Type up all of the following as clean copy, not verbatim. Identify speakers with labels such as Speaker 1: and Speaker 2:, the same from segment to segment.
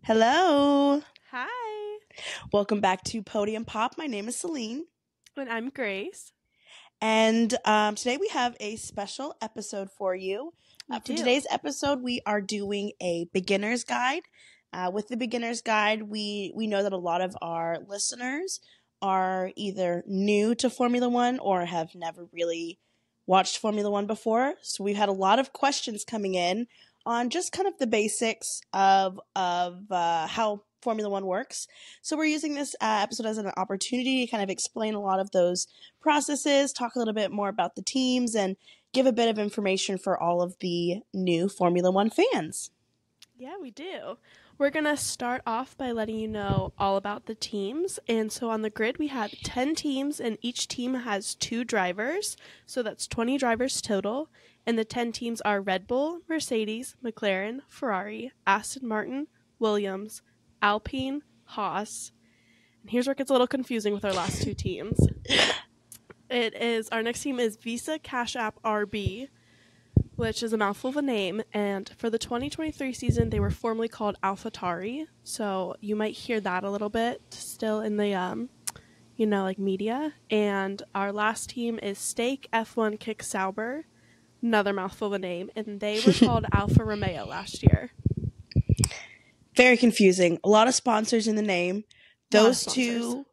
Speaker 1: Hello.
Speaker 2: Hi.
Speaker 1: Welcome back to Podium Pop. My name is Celine.
Speaker 2: And I'm Grace.
Speaker 1: And today we have a special episode for you. For today's episode, we are doing a beginner's guide. With the beginner's guide, we know that a lot of our listeners are either new to Formula One or have never really watched Formula One before. So we've had a lot of questions coming in on just kind of the basics of how Formula One works. So we're using this episode as an opportunity to kind of explain a lot of those processes, talk a little bit more about the teams, and give a bit of information for all of the new Formula One fans.
Speaker 2: Yeah, we do. We're going to start off by letting you know all about the teams. And so on the grid, we have 10 teams, and each team has 2 drivers. So that's 20 drivers total. And the 10 teams are Red Bull, Mercedes, McLaren, Ferrari, Aston Martin, Williams, Alpine, Haas. And here's where it gets a little confusing with our last 2 teams. Our next team is Visa Cash App RB, which is a mouthful of a name, and for the 2023 season, they were formerly called AlphaTauri, so you might hear that a little bit still in the, media. And our last team is Stake F1 Kick Sauber, another mouthful of a name, and they were called Alfa Romeo last year.
Speaker 1: Very confusing. A lot of sponsors in the name. Those 2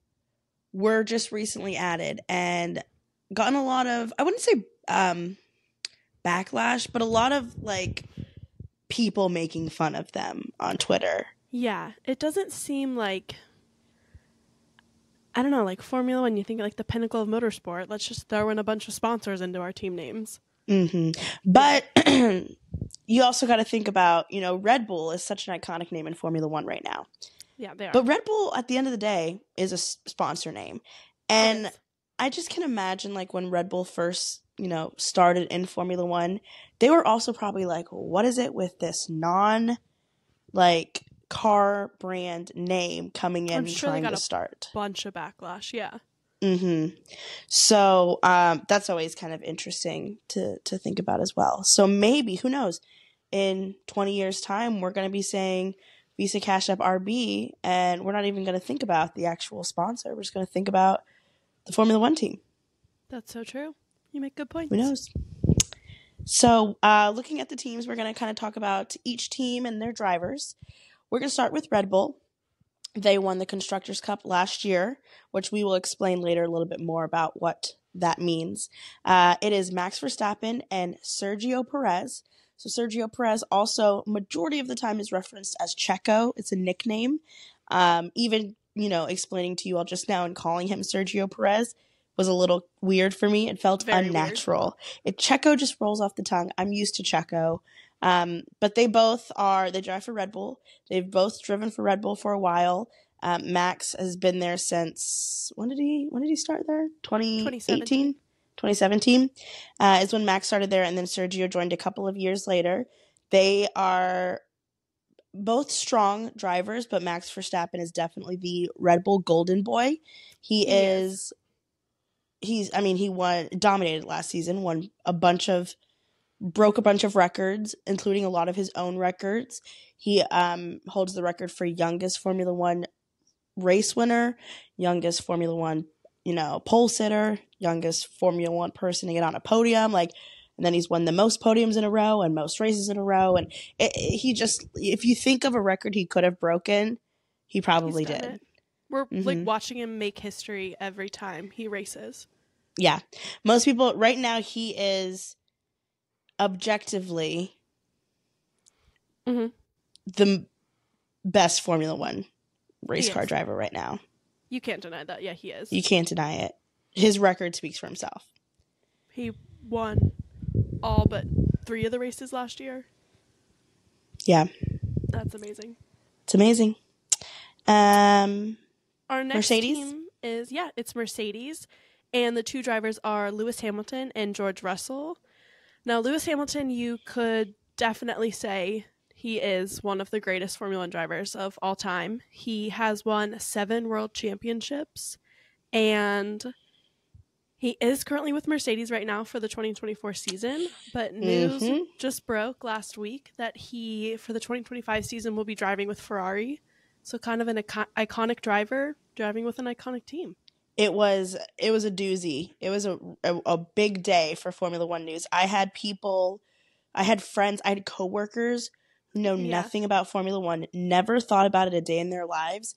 Speaker 1: were just recently added and gotten a lot of, I wouldn't say backlash, but a lot of people making fun of them on Twitter.
Speaker 2: Yeah, it doesn't seem like, I don't know, like Formula One, you think like the pinnacle of motorsport. Let's just throw in a bunch of sponsors into our team names.
Speaker 1: Mm-hmm. But you also got to think about, Red Bull is such an iconic name in Formula One right now.
Speaker 2: Yeah, they are.
Speaker 1: But Red Bull, at the end of the day, is a sponsor name. And I just can imagine, when Red Bull first, started in Formula One, they were also probably like, what is it with this car brand name coming in and trying to start?
Speaker 2: Bunch of backlash, yeah.
Speaker 1: Mm-hmm. So that's always kind of interesting to think about as well. So maybe, who knows, in 20 years' time, we're going to be saying Visa Cash App RB, and we're not even going to think about the actual sponsor. We're just going to think about the Formula One team.
Speaker 2: That's so true. You make good points.
Speaker 1: Who knows? So looking at the teams, we're going to kind of talk about each team and their drivers. We're going to start with Red Bull. They won the Constructors' Cup last year, which we will explain later a little bit more about what that means. It is Max Verstappen and Sergio Perez. So Sergio Perez also, majority of the time, is referenced as Checo. It's a nickname. Even, explaining to you all just now and calling him Sergio Perez was a little weird for me. It felt very unnatural. Checo just rolls off the tongue. I'm used to Checo. But they drive for Red Bull. They've both driven for Red Bull for a while. Max has been there since, when did he start there? 2018? 2017 is when Max started there, and then Sergio joined a couple of years later. They are both strong drivers, but Max Verstappen is definitely the Red Bull golden boy. He dominated last season, broke a bunch of records, including a lot of his own records. He holds the record for youngest Formula One race winner, youngest Formula One, pole sitter, youngest Formula One person to get on a podium. And then he's won the most podiums in a row and most races in a row. And if you think of a record he could have broken, he probably did.
Speaker 2: We're watching him make history every time he races.
Speaker 1: Yeah. Most people, right now, he is objectively the best Formula One race car driver right now.
Speaker 2: You can't deny that. Yeah, he is.
Speaker 1: You can't deny it. His record speaks for himself.
Speaker 2: He won all but 3 of the races last year.
Speaker 1: Yeah.
Speaker 2: That's amazing.
Speaker 1: It's amazing. Our
Speaker 2: next
Speaker 1: Mercedes
Speaker 2: team is, it's Mercedes. And the 2 drivers are Lewis Hamilton and George Russell. Now, Lewis Hamilton, you could definitely say he is one of the greatest Formula One drivers of all time. He has won 7 world championships, and He is currently with Mercedes right now for the 2024 season, but news just broke last week that he, for the 2025 season, will be driving with Ferrari. So kind of an iconic driver driving with an iconic team.
Speaker 1: It was a doozy. It was a big day for Formula One news. I had friends, I had coworkers who know nothing about Formula One, never thought about it a day in their lives,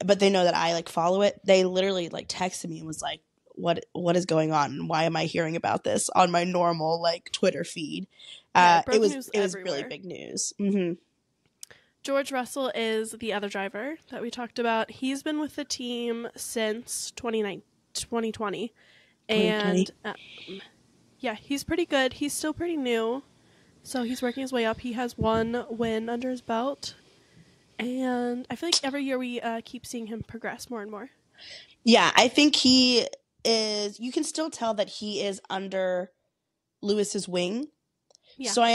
Speaker 1: but they know that I follow it. They literally texted me and was like, what is going on? Why am I hearing about this on my normal Twitter feed? It was really big news. Mm-hmm.
Speaker 2: George Russell is the other driver that we talked about. He's been with the team since 2020. And he's pretty good. He's still pretty new, so he's working his way up. He has 1 win under his belt, and I feel like every year we keep seeing him progress more and more.
Speaker 1: Yeah, I think he is. You can still tell that he is under Lewis's wing. Yeah. So I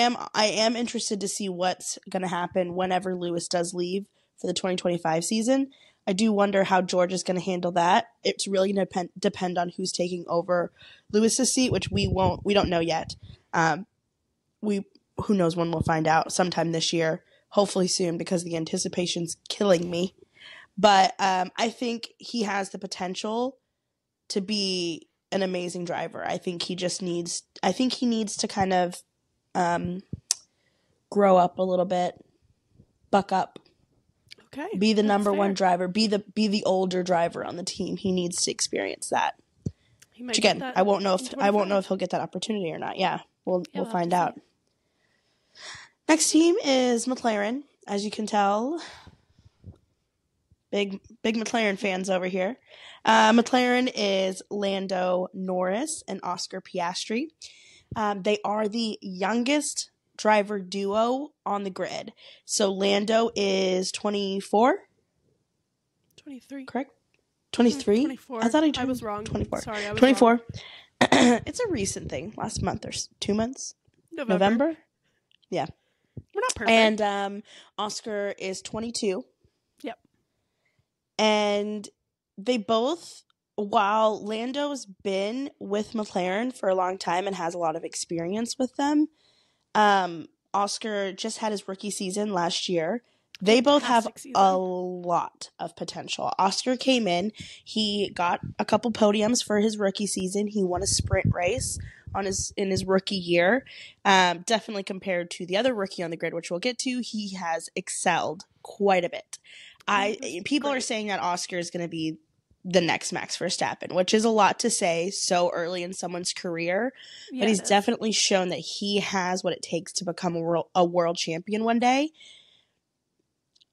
Speaker 1: am interested to see what's going to happen whenever Lewis does leave for the 2025 season. I do wonder how George is going to handle that. It's really going to depend on who's taking over Lewis's seat, which we don't know yet. Who knows when we'll find out, sometime this year, hopefully soon, because the anticipation's killing me. But I think he has the potential to be an amazing driver. I think he needs to kind of grow up a little bit, buck up.
Speaker 2: Okay.
Speaker 1: Be the number one driver. Be the older driver on the team. He needs to experience that. Which again, I won't know if he'll get that opportunity or not. Yeah, we'll find out. Next team is McLaren. As you can tell, big McLaren fans over here. McLaren is Lando Norris and Oscar Piastri. They are the youngest driver duo on the grid. So Lando is 24?
Speaker 2: 23.
Speaker 1: Correct? 23?
Speaker 2: 24.
Speaker 1: I thought I
Speaker 2: was wrong.
Speaker 1: 24.
Speaker 2: Sorry, I was
Speaker 1: 24.
Speaker 2: wrong.
Speaker 1: It's a recent thing. Last month or 2 months?
Speaker 2: November?
Speaker 1: Yeah.
Speaker 2: We're not perfect.
Speaker 1: And Oscar is 22.
Speaker 2: Yep.
Speaker 1: And they both, while Lando's been with McLaren for a long time and has a lot of experience with them, Oscar just had his rookie season last year. They both have a lot of potential. Oscar came in, he got a couple podiums for his rookie season. He won a sprint race in his rookie year. Definitely compared to the other rookie on the grid, which we'll get to, he has excelled quite a bit. People are saying that Oscar is going to be the next Max Verstappen, which is a lot to say so early in someone's career. Yeah, but he's definitely shown that he has what it takes to become a world champion one day.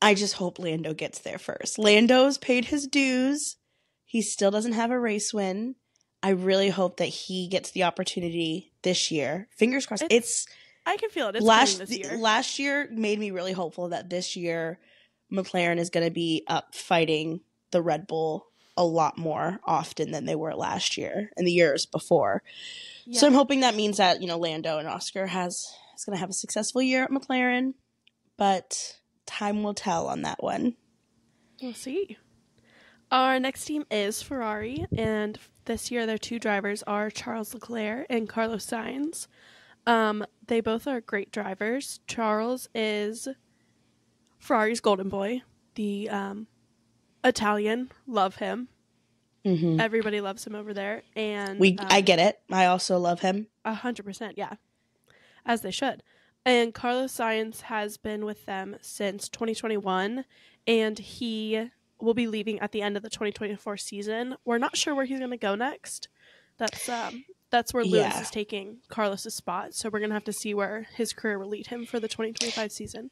Speaker 1: I just hope Lando gets there first. Lando's paid his dues. He still doesn't have a race win. I really hope that he gets the opportunity this year. Fingers crossed.
Speaker 2: I can feel it. It's coming this year.
Speaker 1: Last year made me really hopeful that this year McLaren is going to be up fighting the Red Bull a lot more often than they were last year and the years before. Yeah. So I'm hoping that means that, Lando and Oscar is going to have a successful year at McLaren, but time will tell on that one.
Speaker 2: We'll see. Our next team is Ferrari, and this year their 2 drivers are Charles Leclerc and Carlos Sainz. They both are great drivers. Charles is Ferrari's golden boy, the Italian. Love him. Mm-hmm. Everybody loves him over there, and
Speaker 1: I get it. I also love him.
Speaker 2: 100%, yeah, as they should. And Carlos Sainz has been with them since 2021, and he will be leaving at the end of the 2024 season. We're not sure where he's going to go next. That's where Lewis is taking Carlos's spot. So we're going to have to see where his career will lead him for the 2025 season.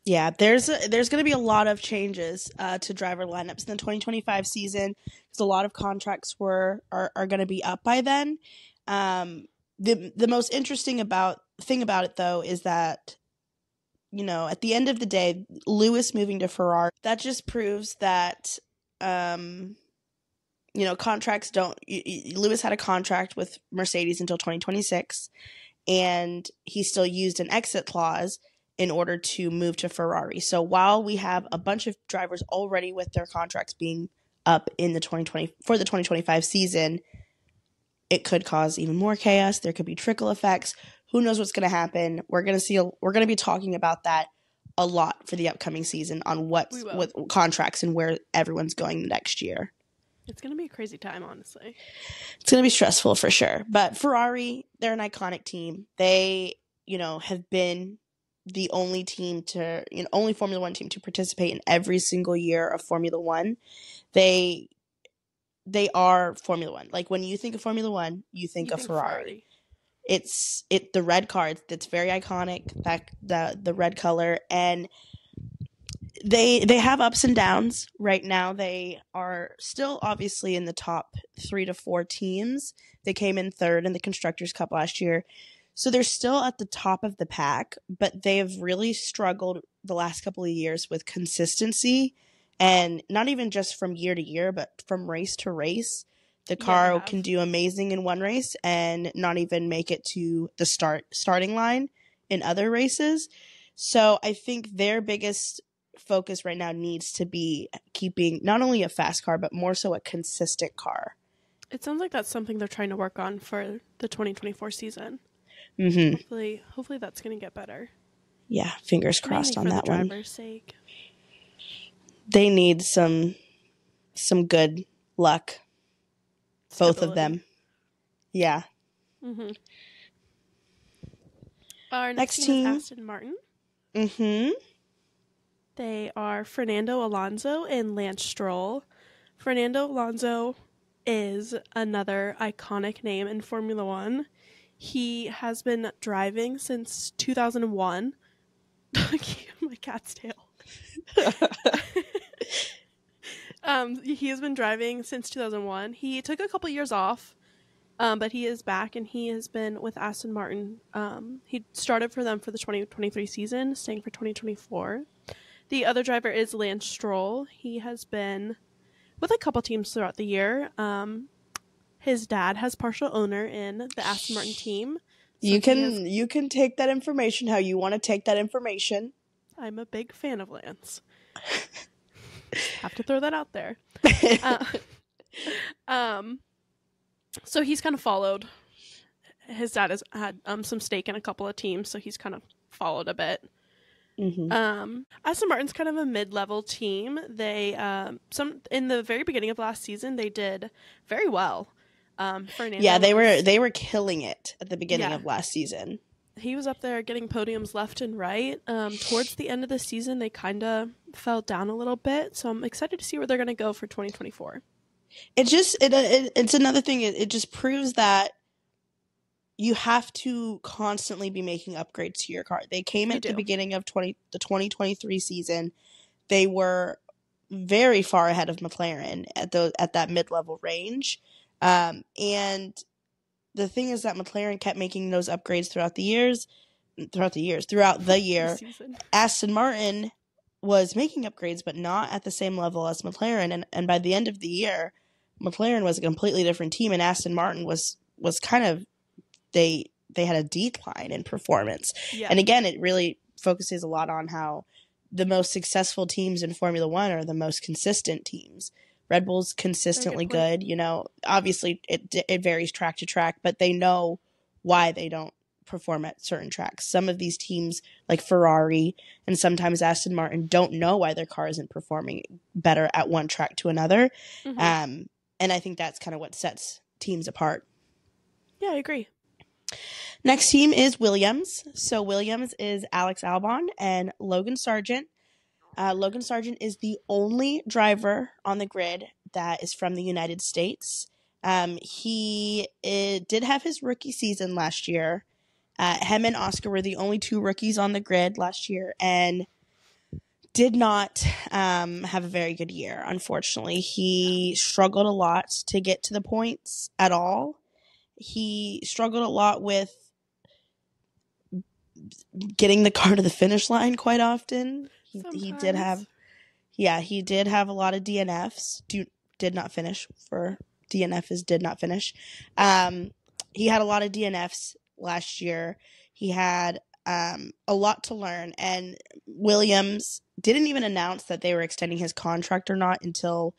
Speaker 1: Yeah, there's going to be a lot of changes to driver lineups in the 2025 season because a lot of contracts are going to be up by then. The most interesting thing about it though is that at the end of the day, Lewis moving to Ferrari, that just proves that contracts don't. Lewis had a contract with Mercedes until 2026, and he still used an exit clause in order to move to Ferrari. So while we have a bunch of drivers already with their contracts being up in the 2025 season, it could cause even more chaos. There could be trickle effects. Who knows what's going to happen? We're going to be talking about that a lot for the upcoming season on what contracts and where everyone's going the next year.
Speaker 2: It's going to be a crazy time, honestly.
Speaker 1: It's going to be stressful for sure. But Ferrari, they're an iconic team. They, have been the only only Formula One team to participate in every single year of Formula One. They are Formula One. Like, when you think of Formula One, you think of Ferrari. It's the red car. That's very iconic. The red color, and they have ups and downs. Right now, they are still obviously in the top 3 to 4 teams. They came in third in the Constructors' Cup last year, so they're still at the top of the pack. But they have really struggled the last couple of years with consistency, and not even just from year to year, but from race to race. The car can do amazing in one race and not even make it to the starting line in other races. So I think their biggest focus right now needs to be keeping not only a fast car, but more so a consistent car.
Speaker 2: It sounds like that's something they're trying to work on for the 2024 season.
Speaker 1: Mm-hmm.
Speaker 2: Hopefully that's going to get better.
Speaker 1: Yeah, fingers crossed on that one.
Speaker 2: For the driver's sake.
Speaker 1: They need some good luck. Both of them. Yeah.
Speaker 2: Mm-hmm. Our next team is Aston Martin.
Speaker 1: Mm-hmm.
Speaker 2: They are Fernando Alonso and Lance Stroll. Fernando Alonso is another iconic name in Formula One. He has been driving since 2001. My cat's tail. He has been driving since 2001. He took a couple years off, but he is back, and he has been with Aston Martin. He started for them for the 2023 season, staying for 2024. The other driver is Lance Stroll. He has been with a couple teams throughout the year. His dad has partial owner in the Aston Martin team. So
Speaker 1: you can take that information how you want to take that information.
Speaker 2: I'm a big fan of Lance. Have to throw that out there. So he's kind of followed. His dad has had some stake in a couple of teams, so he's kind of followed a bit.
Speaker 1: Mm-hmm.
Speaker 2: Aston Martin's kind of a mid-level team. They in the very beginning of last season, they did very well.
Speaker 1: Fernando they were killing it at the beginning of last season.
Speaker 2: He was up there getting podiums left and right. Towards the end of the season, they kind of fell down a little bit. So I'm excited to see where they're going to go for 2024.
Speaker 1: It's another thing. It just proves that you have to constantly be making upgrades to your car. They came at the beginning of the 2023 season. They were very far ahead of McLaren at that mid-level range. And the thing is that McLaren kept making those upgrades throughout the year. Aston Martin was making upgrades, but not at the same level as McLaren. And by the end of the year, McLaren was a completely different team, and Aston Martin was kind of, they had a decline in performance. Yeah. And again, it really focuses a lot on how the most successful teams in Formula One are the most consistent teams. Red Bull's consistently good. Obviously it varies track to track, but they know why they don't perform at certain tracks. Some of these teams, like Ferrari and sometimes Aston Martin, don't know why their car isn't performing better at one track to another. Mm-hmm. And I think that's kind of what sets teams apart.
Speaker 2: Yeah, I agree.
Speaker 1: Next team is Williams. So Williams is Alex Albon and Logan Sargent. Logan Sargent is the only driver on the grid that is from the United States. He did have his rookie season last year. Him and Oscar were the only two rookies on the grid last year and did not have a very good year, unfortunately. He struggled a lot to get to the points at all. He struggled a lot with getting the car to the finish line quite often. He did have a lot of DNFs. Did not finish for DNF is did not finish. He had a lot of DNFs last year. He had a lot to learn, and Williams didn't even announce that they were extending his contract or not until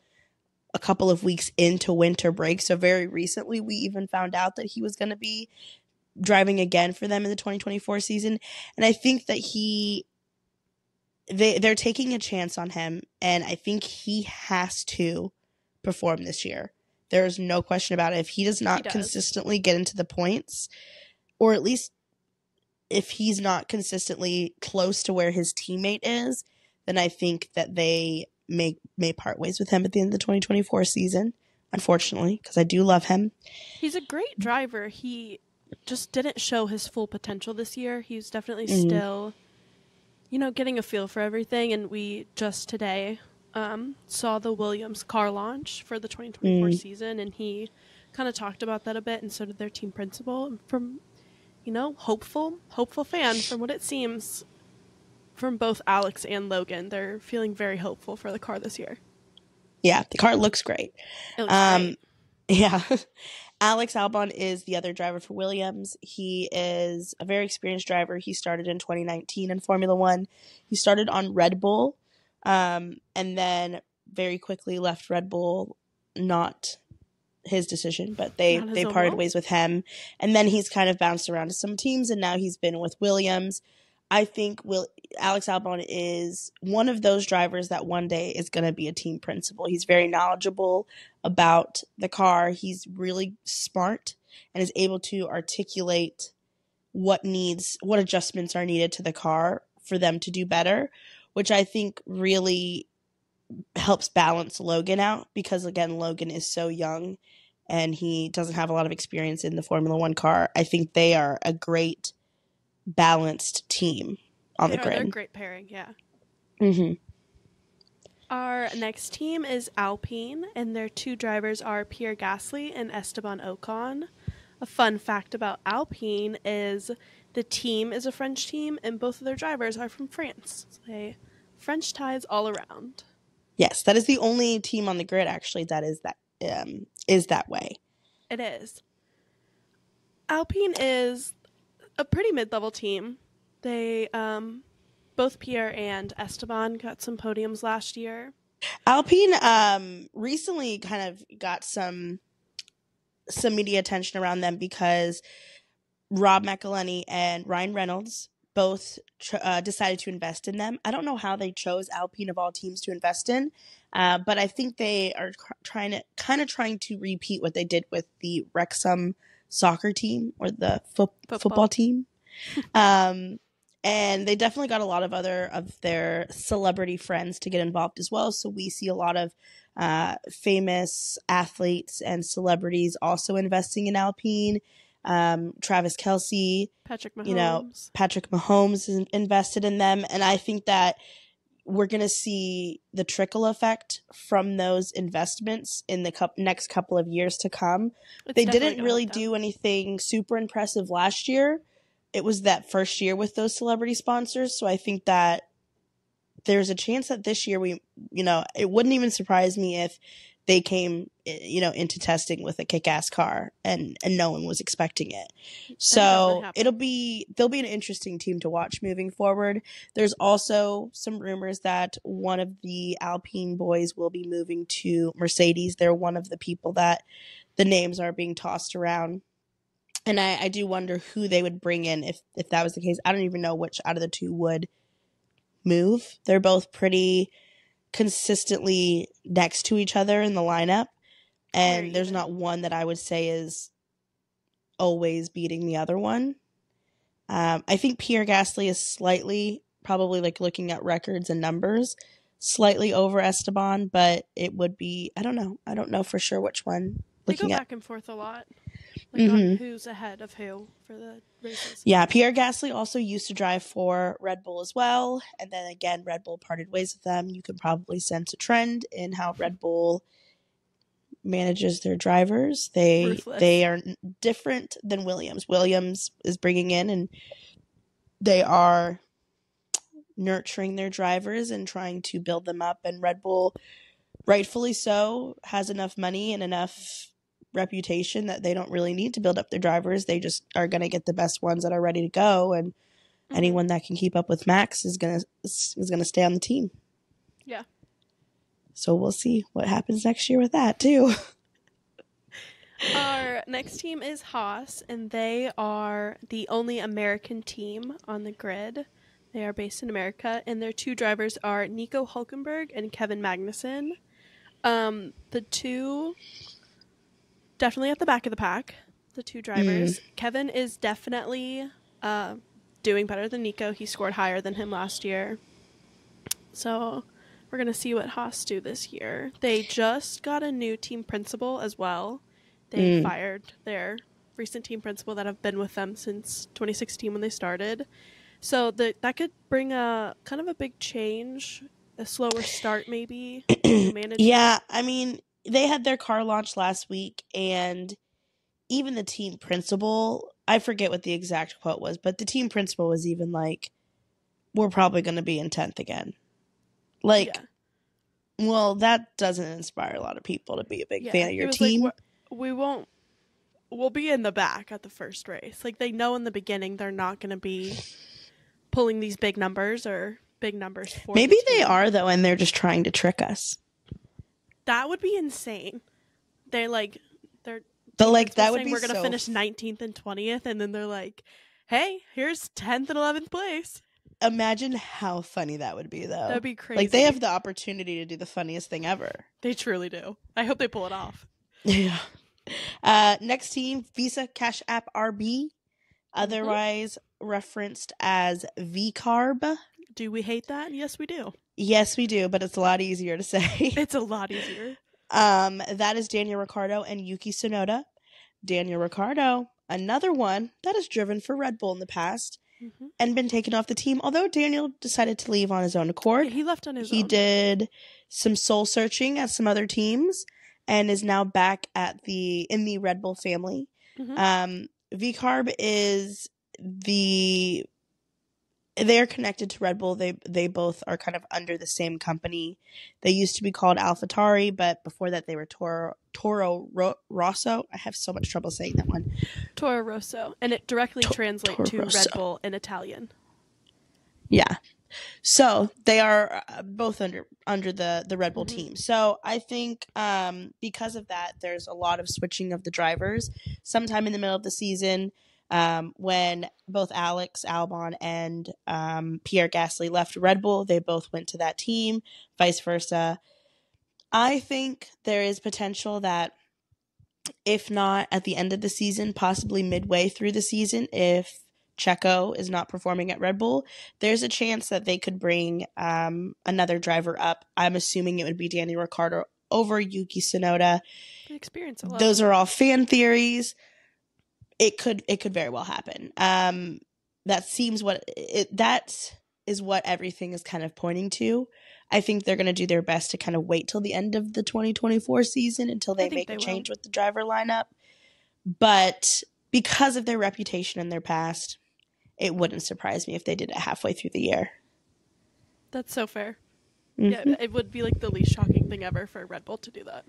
Speaker 1: a couple of weeks into winter break. So very recently, we even found out that he was going to be driving again for them in the 2024 season. And I think that they're taking a chance on him, and I think he has to perform this year. There's no question about it. If he does not consistently get into the points, or at least if he's not consistently close to where his teammate is, then I think that they may part ways with him at the end of the 2024 season, unfortunately, because I do love him.
Speaker 2: He's a great driver. He just didn't show his full potential this year. He's definitely still, getting a feel for everything. And we just today saw the Williams car launch for the 2024 season, and he kind of talked about that a bit, and so did their team principal. From, hopeful fan, from what it seems, from both Alex and Logan, they're feeling very hopeful for the car this year.
Speaker 1: Yeah, the car looks great.
Speaker 2: It looks great.
Speaker 1: Yeah. Alex Albon is the other driver for Williams. He is a very experienced driver. He started in 2019 in Formula One. He started on Red Bull, and then very quickly left Red Bull. Not his decision, but they parted ways with him. And then he's kind of bounced around to some teams, and now he's been with Williams. I think Alex Albon is one of those drivers that one day is going to be a team principal. He's very knowledgeable about the car. He's really smart and is able to articulate what adjustments are needed to the car for them to do better, which I think really helps balance Logan out, because again, Logan is so young and he doesn't have a lot of experience in the Formula One car. I think they are a great balanced team on the grid.
Speaker 2: They're a great pairing, yeah.
Speaker 1: Mm-hmm.
Speaker 2: Our next team is Alpine, and their two drivers are Pierre Gasly and Esteban Ocon. A fun fact about Alpine is the team is a French team, and both of their drivers are from France. So French ties all around.
Speaker 1: Yes, that is the only team on the grid, actually, that is that way.
Speaker 2: It is. Alpine is a pretty mid-level team. They both Pierre and Esteban got some podiums last year.
Speaker 1: Alpine recently kind of got some media attention around them because Rob McElhenney and Ryan Reynolds both decided to invest in them. I don't know how they chose Alpine of all teams to invest in, but I think they are trying to repeat what they did with the Wrexham soccer team, or the football team. And they definitely got a lot of other of their celebrity friends to get involved as well. So we see a lot of famous athletes and celebrities also investing in Alpine. Travis Kelce,
Speaker 2: Patrick Mahomes.
Speaker 1: Patrick Mahomes is invested in them. And I think that we're going to see the trickle effect from those investments in the next couple of years to come. They didn't really do anything super impressive last year. It was that first year with those celebrity sponsors. So I think that there's a chance that this year it wouldn't even surprise me if they came, into testing with a kick-ass car and no one was expecting it. So they'll be an interesting team to watch moving forward. There's also some rumors that one of the Alpine boys will be moving to Mercedes. They're one of the people that the names are being tossed around. And I do wonder who they would bring in if that was the case. I don't even know which out of the two would move. They're both pretty consistently next to each other in the lineup, and there's not one that I would say is always beating the other one. I think Pierre Gasly is slightly, probably like looking at records and numbers, slightly over Esteban, but it would be, I don't know for sure which one.
Speaker 2: They go back and forth a lot, on who's ahead of who for the races.
Speaker 1: Yeah, Pierre Gasly also used to drive for Red Bull as well, and then again, Red Bull parted ways with them. You can probably sense a trend in how Red Bull manages their drivers. They are different than Williams. Williams is bringing in, and they are nurturing their drivers and trying to build them up, and Red Bull, rightfully so, has enough money and enough reputation that they don't really need to build up their drivers. They just are going to get the best ones that are ready to go, and anyone that can keep up with Max is going to stay on the team.
Speaker 2: Yeah.
Speaker 1: So we'll see what happens next year with that, too.
Speaker 2: Our next team is Haas, and they are the only American team on the grid. They are based in America, and their two drivers are Nico Hulkenberg and Kevin Magnussen. The two definitely at the back of the pack, the two drivers. Kevin is definitely doing better than Nico. He scored higher than him last year. So we're going to see what Haas do this year. They just got a new team principal as well. They fired their recent team principal that have been with them since 2016 when they started. So that could bring a kind of a big change, a slower start maybe.
Speaker 1: Yeah, I mean, they had their car launch last week, and even the team principal, I forget what the exact quote was, but the team principal was even like, we're probably going to be in 10th again. Like, yeah. Well, that doesn't inspire a lot of people to be a big fan of your team.
Speaker 2: Like, we'll be in the back at the first race. Like, they know in the beginning they're not going to be pulling these big numbers or big numbers for
Speaker 1: Maybe they are, though, and they're just trying to trick us.
Speaker 2: That would be insane. That would be we're going to finish 19th and 20th, and then they're like, hey, here's 10th and 11th place.
Speaker 1: Imagine how funny that would be, though.
Speaker 2: That would be crazy.
Speaker 1: Like, they have the opportunity to do the funniest thing ever.
Speaker 2: They truly do. I hope they pull it off.
Speaker 1: Yeah. Next team, Visa Cash App RB, otherwise referenced as VCarb.
Speaker 2: Do we hate that? Yes, we do.
Speaker 1: Yes, we do, but it's a lot easier to say.
Speaker 2: It's a lot easier.
Speaker 1: That is Daniel Ricciardo and Yuki Tsunoda. Daniel Ricciardo, another one that has driven for Red Bull in the past and been taken off the team, although Daniel decided to leave on his own accord.
Speaker 2: Yeah, he left on his own.
Speaker 1: He did some soul searching at some other teams and is now back in the Red Bull family. VCarb is they're connected to Red Bull. They both are kind of under the same company. They used to be called AlphaTauri, but before that they were Toro Rosso. I have so much trouble saying that one.
Speaker 2: Toro Rosso, and it directly translates to Red Bull in Italian.
Speaker 1: Yeah. So they are both under the Red Bull team. So I think because of that, there's a lot of switching of the drivers. Sometime in the middle of the season, when both Alex Albon and Pierre Gasly left Red Bull, they both went to that team, vice versa. I think there is potential that if not at the end of the season, possibly midway through the season, if Checo is not performing at Red Bull, there's a chance that they could bring another driver up. I'm assuming it would be Danny Ricciardo over Yuki Tsunoda.
Speaker 2: The experience alone.
Speaker 1: Those are all fan theories. It could very well happen. That is what everything is kind of pointing to. I think they're going to do their best to kind of wait till the end of the 2024 season until they make a change with the driver lineup. But because of their reputation in their past, it wouldn't surprise me if they did it halfway through the year.
Speaker 2: That's so fair. Yeah, it would be like the least shocking thing ever for Red Bull to do that.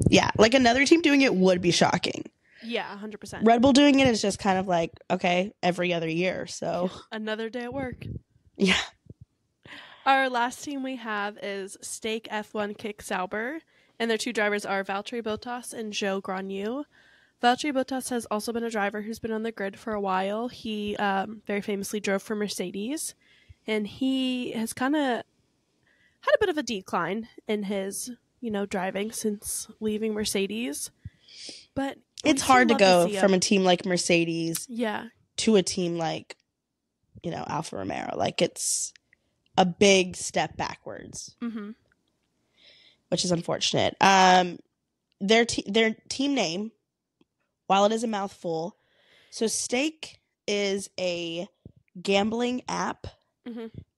Speaker 1: Yeah, like another team doing it would be shocking.
Speaker 2: Yeah, 100%.
Speaker 1: Red Bull doing it is just kind of like, okay, every other year, so.
Speaker 2: Another day at work.
Speaker 1: Yeah.
Speaker 2: Our last team we have is Stake F1 Kick Sauber, and their two drivers are Valtteri Bottas and Zhou Guanyu. Valtteri Bottas has also been a driver who's been on the grid for a while. He very famously drove for Mercedes, and he has kind of had a bit of a decline in his, driving since leaving Mercedes. But
Speaker 1: it's hard to go from a team like Mercedes to a team like, Alfa Romeo. Like, it's a big step backwards, which is unfortunate. Their team name, while it is a mouthful, so Stake is a gambling app,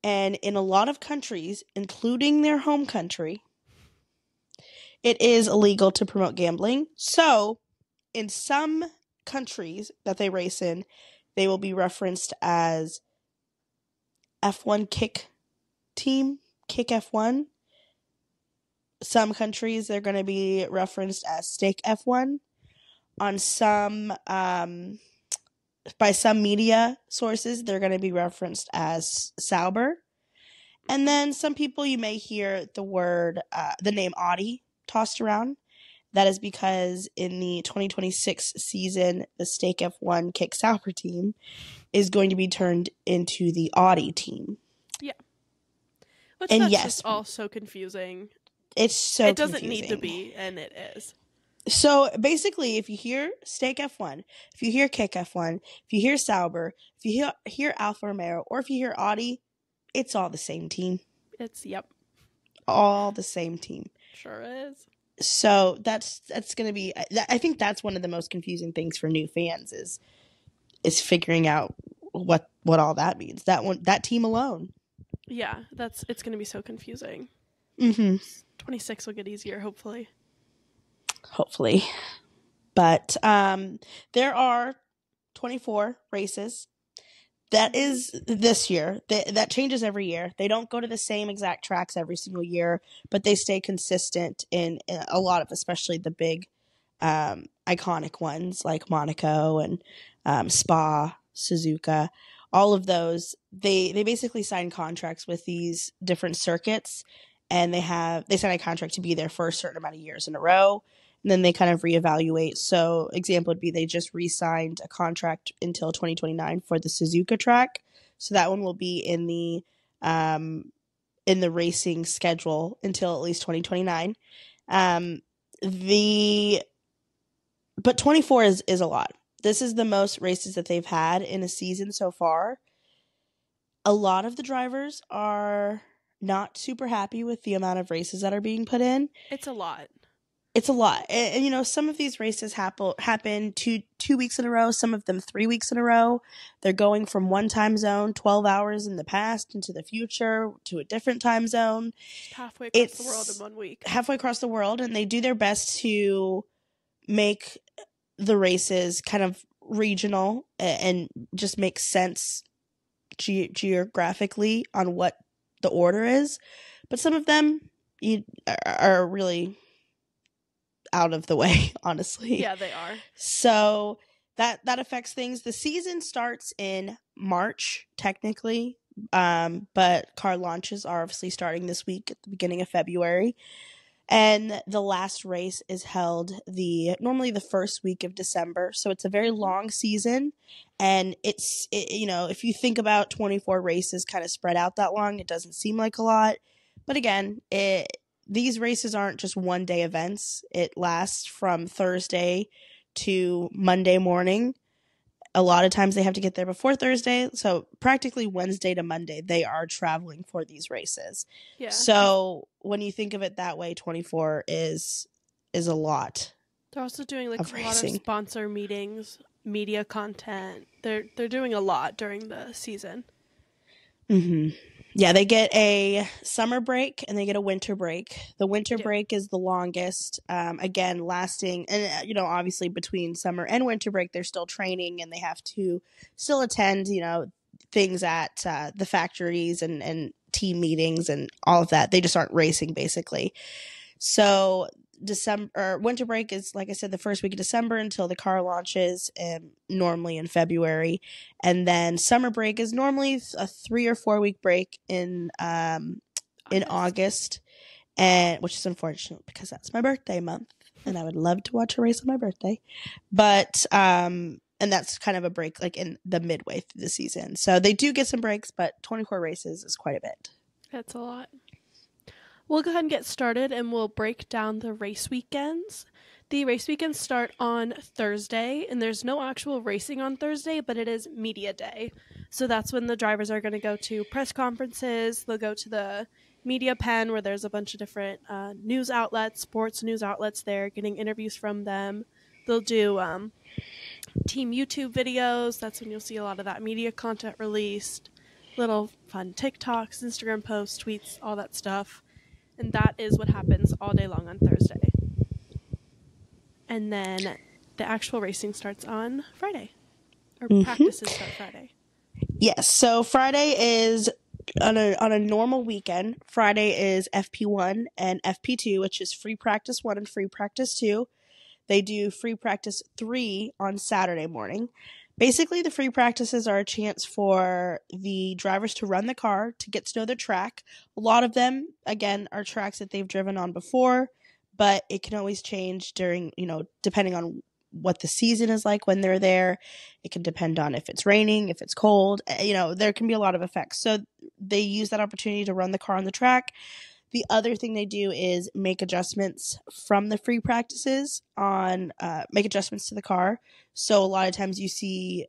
Speaker 1: and in a lot of countries, including their home country, it is illegal to promote gambling. So, in some countries that they race in, they will be referenced as F1 Kick Team, Kick F1. Some countries, they're going to be referenced as Stake F1. On some, by some media sources, they're going to be referenced as Sauber. And then some people, you may hear the name Audi tossed around. That is because in the 2026 season, the Stake F1 Kick Sauber team is going to be turned into the Audi team.
Speaker 2: Yeah. Which
Speaker 1: and
Speaker 2: that's
Speaker 1: yes,
Speaker 2: just all so confusing.
Speaker 1: It's so
Speaker 2: It doesn't
Speaker 1: confusing.
Speaker 2: need to be, and it is.
Speaker 1: So basically, if you hear Stake F1, if you hear Kick F1, if you hear Sauber, if you hear Alfa Romeo, or if you hear Audi, it's all the same team.
Speaker 2: Yep.
Speaker 1: All the same team.
Speaker 2: Sure is.
Speaker 1: So that's going to be, I think that's one of the most confusing things for new fans is figuring out what all that means. That team alone.
Speaker 2: Yeah, it's going to be so confusing. 26 will get easier, hopefully.
Speaker 1: But there are 24 races. That is this year. That changes every year. They don't go to the same exact tracks every single year, but they stay consistent in a lot of, especially the big iconic ones like Monaco and Spa, Suzuka. All of those, they basically sign contracts with these different circuits, and they sign a contract to be there for a certain amount of years in a row. And then they kind of reevaluate. So example would be they just re-signed a contract until 2029 for the Suzuka track. So that one will be in the racing schedule until at least 2029. But 24 is a lot. This is the most races that they've had in a season so far. A lot of the drivers are not super happy with the amount of races that are being put in.
Speaker 2: It's a lot.
Speaker 1: And some of these races happen 2 weeks in a row, some of them 3 weeks in a row. They're going from one time zone 12 hours in the past into the future to a different time zone.
Speaker 2: Halfway across the world in 1 week.
Speaker 1: Halfway across the world, and they do their best to make the races kind of regional and just make sense geographically on what the order is. But some of them are really out of the way, honestly.
Speaker 2: Yeah, they are.
Speaker 1: So that affects things. The season starts in March, technically, but car launches are obviously starting this week at the beginning of February. And the last race is held normally the first week of December. So it's a very long season. And if you think about 24 races kind of spread out that long, it doesn't seem like a lot. But again, these races aren't just one-day events. It lasts from Thursday to Monday morning. A lot of times they have to get there before Thursday. So practically Wednesday to Monday, they are traveling for these races. Yeah. So when you think of it that way, 24 is a lot.
Speaker 2: They're also doing a lot of sponsor meetings, media content. They're doing a lot during the season. Mm-hmm.
Speaker 1: Yeah, they get a summer break and they get a winter break. The winter break is the longest, again, lasting. And, obviously between summer and winter break, they're still training and they have to still attend, things at the factories and team meetings and all of that. They just aren't racing, basically. So winter break is, like I said, the first week of December until the car launches, normally in February. And then summer break is normally a 3 or 4 week break in August, and which is unfortunate because that's my birthday month and I would love to watch a race on my birthday. But and that's kind of a break like in the midway through the season. So they do get some breaks, but 24 races is quite a bit.
Speaker 2: That's a lot. We'll go ahead and get started, and we'll break down the race weekends. The race weekends start on Thursday, and there's no actual racing on Thursday, but it is media day. So that's when the drivers are going to go to press conferences. They'll go to the media pen where there's a bunch of different news outlets, sports news outlets there, getting interviews from them. They'll do team YouTube videos. That's when you'll see a lot of that media content released. Little fun TikToks, Instagram posts, tweets, all that stuff. And that is what happens all day long on Thursday. And then the actual racing starts on Friday. Or practices start Friday.
Speaker 1: Yes. So Friday is on a normal weekend. Friday is FP1 and FP2, which is free practice 1 and free practice 2. They do free practice 3 on Saturday morning. Basically, the free practices are a chance for the drivers to run the car, to get to know the track. A lot of them, again, are tracks that they've driven on before, but it can always change during, depending on what the season is like when they're there. It can depend on if it's raining, if it's cold. There can be a lot of effects. So they use that opportunity to run the car on the track. The other thing they do is make adjustments from the free practices make adjustments to the car. So a lot of times you see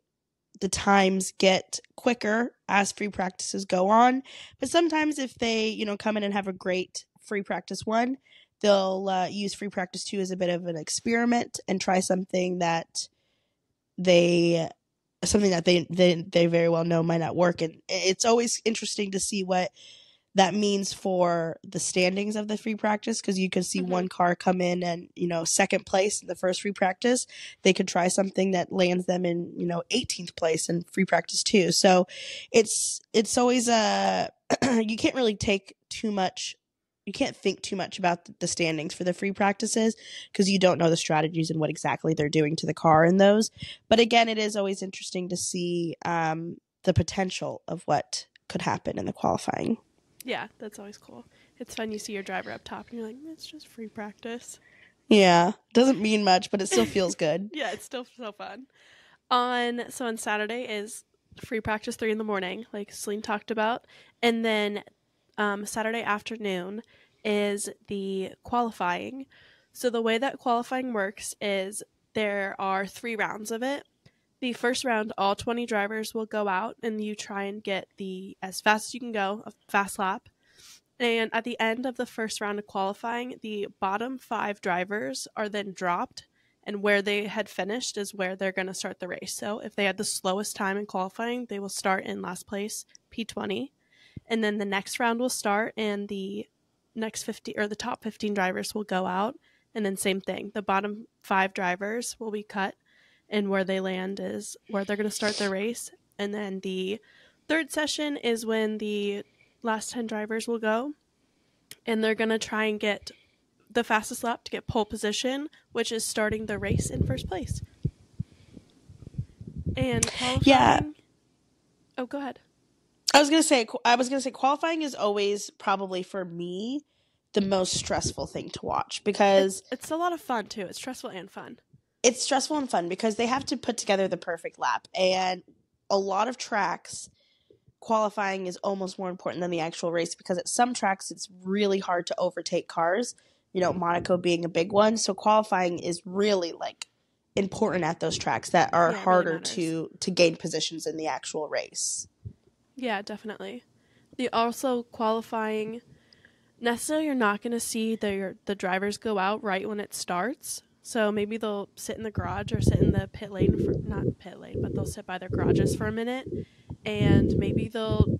Speaker 1: the times get quicker as free practices go on. But sometimes if they, come in and have a great free practice 1, they'll use free practice 2 as a bit of an experiment and try something that they very well know might not work. And it's always interesting to see what that means for the standings of the free practice, because you could see one car come in and, second place in the first free practice. They could try something that lands them in, 18th place in free practice 2. So it's always you can't really think too much about the standings for the free practices, because you don't know the strategies and what exactly they're doing to the car in those. But again, it is always interesting to see the potential of what could happen in the qualifying.
Speaker 2: Yeah, that's always cool. It's fun. You see your driver up top and you're like, it's just free practice.
Speaker 1: Yeah, doesn't mean much, but it still feels good.
Speaker 2: Yeah, it's still so fun. On Saturday is free practice 3 a.m, like Celine talked about. And then Saturday afternoon is the qualifying. So the way that qualifying works is there are 3 rounds of it. The first round, all 20 drivers will go out and you try and get as fast as you can go, a fast lap. And at the end of the first round of qualifying, the bottom 5 drivers are then dropped, and where they had finished is where they're going to start the race. So if they had the slowest time in qualifying, they will start in last place, P20. And then the next round will start and the next 50 or the top 15 drivers will go out. And then same thing, the bottom 5 drivers will be cut. And where they land is where they're going to start their race. And then the third session is when the last 10 drivers will go. And they're going to try and get the fastest lap to get pole position, which is starting the race in first place. And qualifying...
Speaker 1: Yeah.
Speaker 2: Oh, go ahead.
Speaker 1: I was going to say qualifying is always probably for me the most stressful thing to watch, because...
Speaker 2: It's a lot of fun, too. It's stressful and fun.
Speaker 1: It's stressful and fun because they have to put together the perfect lap. And a lot of tracks, qualifying is almost more important than the actual race, because at some tracks it's really hard to overtake cars, Monaco being a big one. So qualifying is really important at those tracks that are harder really to gain positions in the actual race.
Speaker 2: Yeah, definitely. Also qualifying, necessarily you're not going to see the drivers go out right when it starts. So maybe they'll sit in the garage or sit in the pit lane not pit lane, but they'll sit by their garages for a minute, and maybe they'll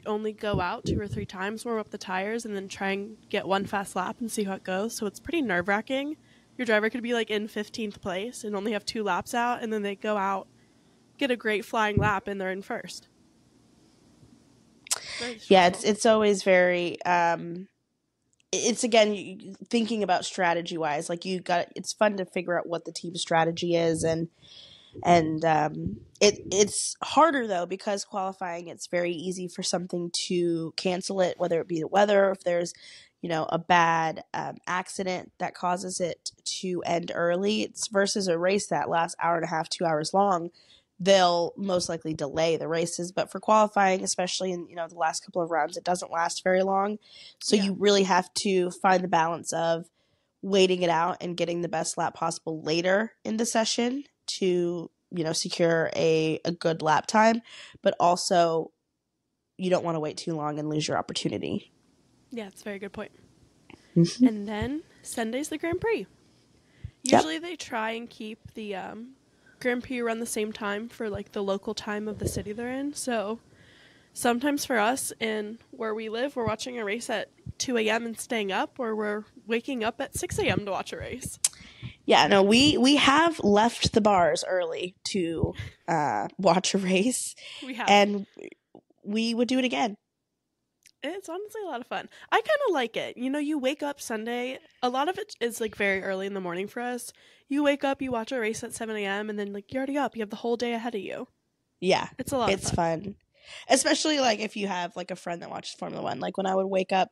Speaker 2: only go out 2 or 3 times, warm up the tires, and then try and get one fast lap and see how it goes. So it's pretty nerve-wracking. Your driver could be in 15th place and only have 2 laps out, and then they go out, get a great flying lap, and they're in first.
Speaker 1: Yeah, it's always very it's again thinking about strategy wise, it's fun to figure out what the team strategy is, and it's harder though, because qualifying, it's very easy for something to cancel it, whether it be the weather, if there's a bad accident that causes it to end early. It's versus a race that lasts hour and a half, 2 hours long. They'll most likely delay the races. But for qualifying, especially in the last couple of rounds, it doesn't last very long. So you really have to find the balance of waiting it out and getting the best lap possible later in the session to secure a good lap time. But also, you don't want to wait too long and lose your opportunity.
Speaker 2: Yeah, that's a very good point. And then Sunday's the Grand Prix. Usually they try and keep the Grand Prix around the same time for the local time of the city they're in. So sometimes for us in where we live, we're watching a race at 2 a.m. and staying up, or we're waking up at 6 a.m. to watch a race.
Speaker 1: Yeah, no, we have left the bars early to watch a race.
Speaker 2: We have.
Speaker 1: And we would do it again.
Speaker 2: It's honestly a lot of fun. I kind of like it. You know, you wake up Sunday, a lot of it is like very early in the morning for us. You wake up, you watch a race at 7 a.m., and then like you're already up. You have the whole day ahead of you.
Speaker 1: Yeah,
Speaker 2: It's a lot of
Speaker 1: it's fun. Especially like if you have like a friend that watches Formula One. Like when I would wake up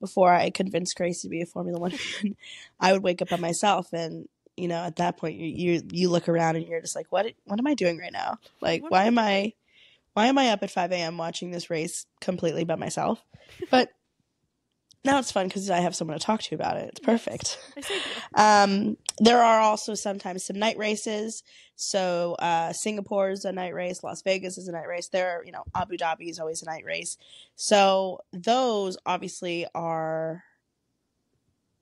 Speaker 1: before I convinced Grace to be a Formula One fan, I would wake up by myself, and you know, at that point you look around and you're just like, what am I doing right now? Like
Speaker 2: What
Speaker 1: why
Speaker 2: am
Speaker 1: am
Speaker 2: I doing?
Speaker 1: I up at 5 a.m. watching this race completely by myself? But now it's fun because I have someone to talk to about it. It's perfect.
Speaker 2: Yes, I do.
Speaker 1: There are also sometimes some night races. So Singapore is a night race. Las Vegas is a night race. Abu Dhabi is always a night race. So those obviously are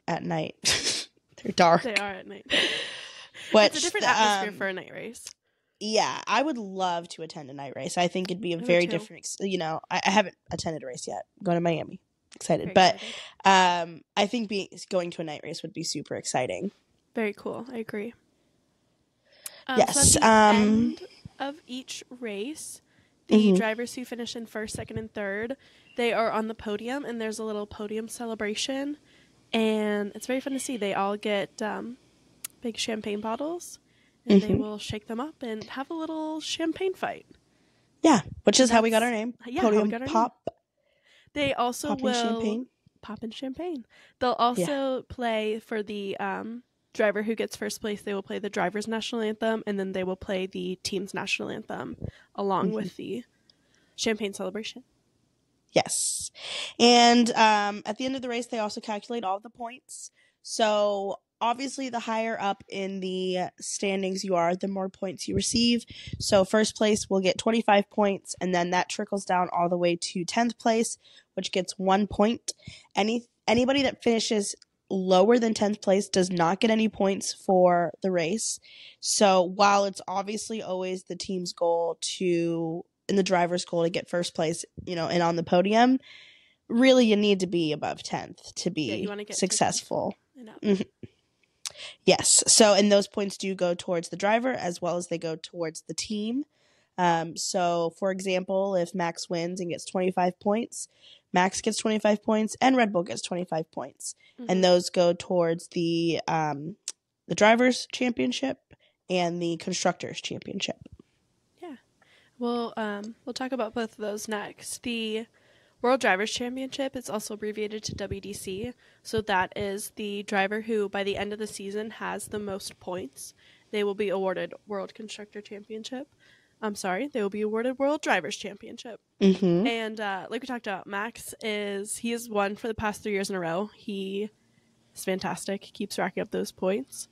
Speaker 1: at night. They're dark.
Speaker 2: They are at night.
Speaker 1: But
Speaker 2: it's a different atmosphere for a night race.
Speaker 1: Yeah, I would love to attend a night race. I think it'd be a very different, I haven't attended a race yet. I'm going to Miami. Excited. Very excited. I think going to a night race would be super exciting.
Speaker 2: Very cool. I agree.
Speaker 1: Yes.
Speaker 2: So at the end of each race, the drivers who finish in first, second, and third, they are on the podium, and there's a little podium celebration, and it's very fun to see. They all get big champagne bottles, and they will shake them up and have a little champagne fight.
Speaker 1: Yeah, which is how we got our name.
Speaker 2: Yeah,
Speaker 1: Podium Pop.
Speaker 2: They also will pop in champagne. They'll also play for the driver who gets first place. They will play the driver's national anthem, and then they will play the team's national anthem along with the champagne celebration.
Speaker 1: Yes. And at the end of the race, they also calculate all the points. So obviously, the higher up in the standings you are, the more points you receive. So first place will get 25 points, and then that trickles down all the way to 10th place, which gets 1 point. Anybody that finishes lower than 10th place does not get any points for the race. So while it's obviously always the team's goal and the driver's goal to get first place, and on the podium, really you need to be above 10th to be successful. Yes. So, and those points do go towards the driver as well as they go towards the team. So, for example, if Max wins and gets 25 points, Max gets 25 points and Red Bull gets 25 points. And those go towards the Drivers' Championship and the Constructors' Championship.
Speaker 2: Yeah. We'll talk about both of those next. The World Drivers' Championship is also abbreviated to WDC. So that is the driver who, by the end of the season, has the most points. They will be awarded World Constructor Championship. They will be awarded World Drivers' Championship. And like we talked about, Max he has won for the past 3 years in a row. He is fantastic. He keeps racking up those points.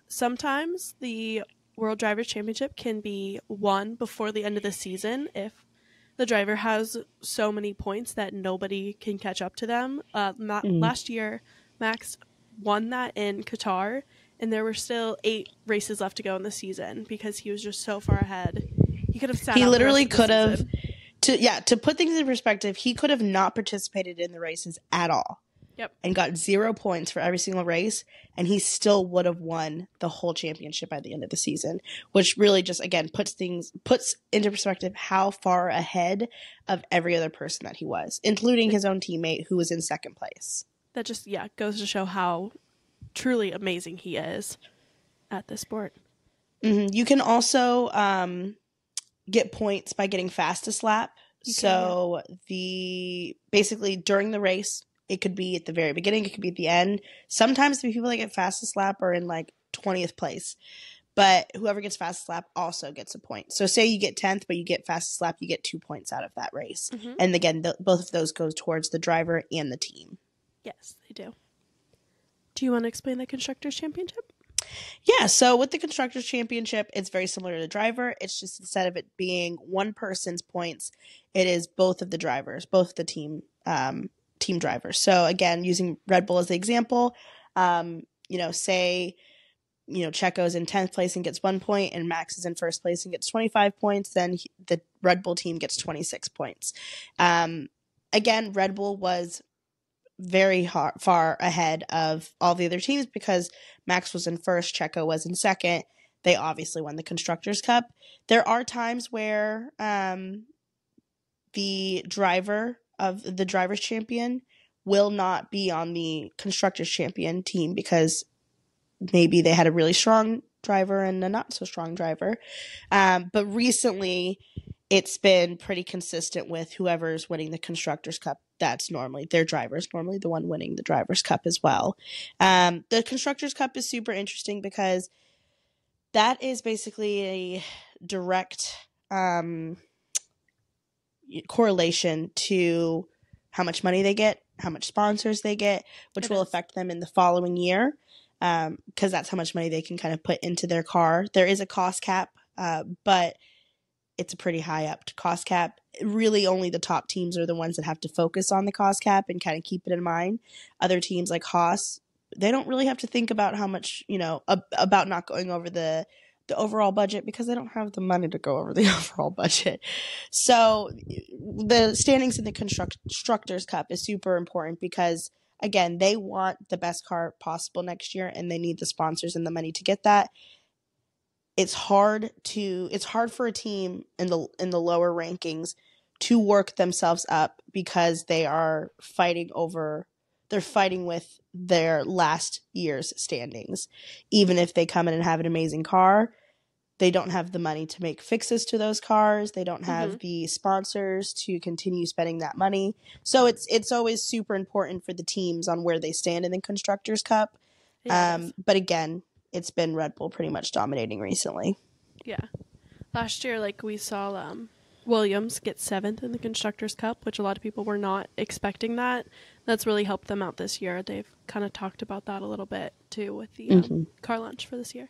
Speaker 2: Sometimes the World Drivers' Championship can be won before the end of the season if the driver has so many points that nobody can catch up to them. Last year, Max won that in Qatar, and there were still 8 races left to go in the season because he was just so far ahead. He could have sat. He literally could have.
Speaker 1: To put things in perspective, he could have not participated in the races at all.
Speaker 2: Yep.
Speaker 1: And got 0 points for every single race, and he still would have won the whole championship by the end of the season, which really just, again, puts into perspective how far ahead of every other person that he was, including his own teammate who was in second place.
Speaker 2: That just, goes to show how truly amazing he is at this sport.
Speaker 1: You can also get points by getting fastest lap. Basically during the race, it could be at the very beginning, it could be at the end. Sometimes the people that get fastest lap are in like 20th place, but whoever gets fastest lap also gets a point. So say you get 10th, but you get fastest lap, you get 2 points out of that race. And again, both of those go towards the driver and the team.
Speaker 2: Yes, they do. Do you want to explain the Constructors' Championship?
Speaker 1: Yeah, so with the Constructors' Championship, it's very similar to the driver. It's just instead of it being one person's points, it is both of the drivers, both the team drivers. So again, using Red Bull as the example, say, Checo's in 10th place and gets 1 point, and Max is in first place and gets 25 points, then the Red Bull team gets 26 points. Again, Red Bull was very far ahead of all the other teams because Max was in first, Checo was in second. They obviously won the Constructors' Cup. There are times where the driver of the drivers' champion will not be on the constructors' champion team because maybe they had a really strong driver and a not so strong driver. But recently, it's been pretty consistent with whoever's winning the Constructors' Cup. That's normally their driver's normally the one winning the Drivers' Cup as well. The Constructors' Cup is super interesting because that is basically a direct correlation to how much money they get, how much sponsors they get, which will affect them in the following year, because that's how much money they can kind of put into their car. There is a cost cap, but it's a pretty high up cost cap. Really only the top teams are the ones that have to focus on the cost cap and kind of keep it in mind. Other teams like Haas, they don't really have to think about how much, about not going over the overall budget because they don't have the money to go over the overall budget. So the standings in the Constructors' Cup is super important because, again, they want the best car possible next year and they need the sponsors and the money to get that. It's hard for a team in the lower rankings to work themselves up because they're fighting with their last year's standings. Even if they come in and have an amazing car, they don't have the money to make fixes to those cars. They don't have the sponsors to continue spending that money. So it's always super important for the teams on where they stand in the Constructors' Cup. Yeah, but again, it's been Red Bull pretty much dominating recently.
Speaker 2: Yeah. Last year, we saw Williams get 7th in the Constructors' Cup, which a lot of people were not expecting that. That's really helped them out this year. They've kind of talked about that a little bit, too, with the car launch for this year.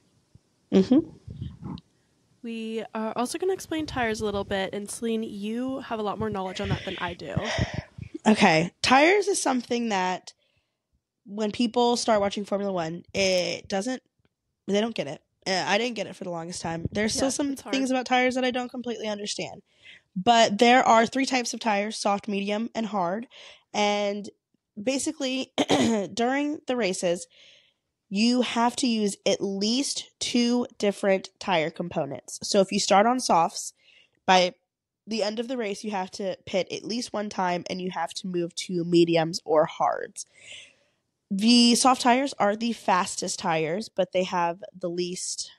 Speaker 2: We are also going to explain tires a little bit, and Celine, you have a lot more knowledge on that than I do.
Speaker 1: Okay. Tires is something that when people start watching Formula One, they don't get it. I didn't get it for the longest time. There's still some things about tires that I don't completely understand. But there are 3 types of tires: soft, medium, and hard. And basically, during the races, you have to use at least 2 different tire components. So if you start on softs, by the end of the race, you have to pit at least 1 time, and you have to move to mediums or hards. The soft tires are the fastest tires, but they have the least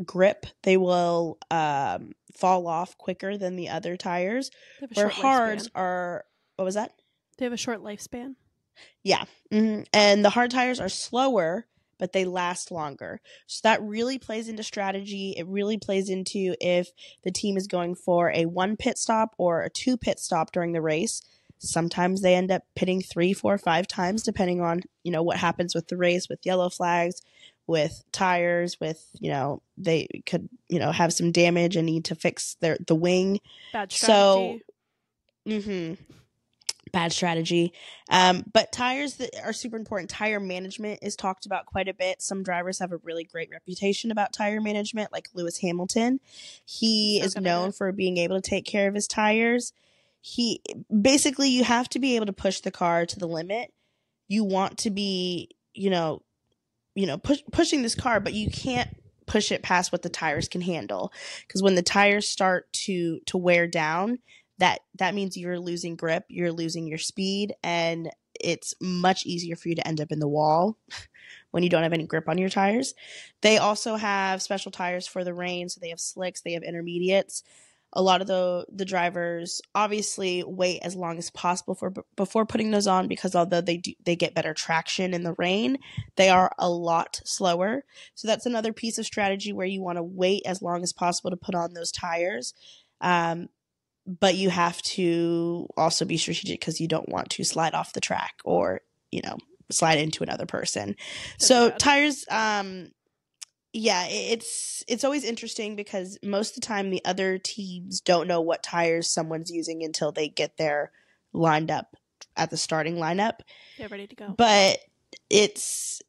Speaker 1: grip. They will fall off quicker than the other tires. Where hards are... What was that?
Speaker 2: They have a short lifespan.
Speaker 1: Yeah. And the hard tires are slower, but they last longer. So that really plays into strategy. It really plays into if the team is going for a 1 pit stop or a 2 pit stop during the race. Sometimes they end up pitting 3, 4, 5 times, depending on, what happens with the race, with yellow flags, with tires, with, they could, have some damage and need to fix the wing.
Speaker 2: Bad strategy.
Speaker 1: So, bad strategy. But tires that are super important. Tire management is talked about quite a bit. Some drivers have a really great reputation about tire management, like Lewis Hamilton. He is known for being able to take care of his tires. You have to be able to push the car to the limit. You want to be, pushing this car, but you can't push it past what the tires can handle. Because when the tires start to wear down, that means you're losing grip, you're losing your speed, and it's much easier for you to end up in the wall when you don't have any grip on your tires. They also have special tires for the rain, so they have slicks, they have intermediates. A lot of the drivers obviously wait as long as possible before putting those on, because although they get better traction in the rain, they are a lot slower. So that's another piece of strategy where you want to wait as long as possible to put on those tires. But you have to also be strategic because you don't want to slide off the track or, slide into another person. So tires, it's always interesting because most of the time the other teams don't know what tires someone's using until they get there lined up at the starting lineup.
Speaker 2: They're ready to go.
Speaker 1: But it's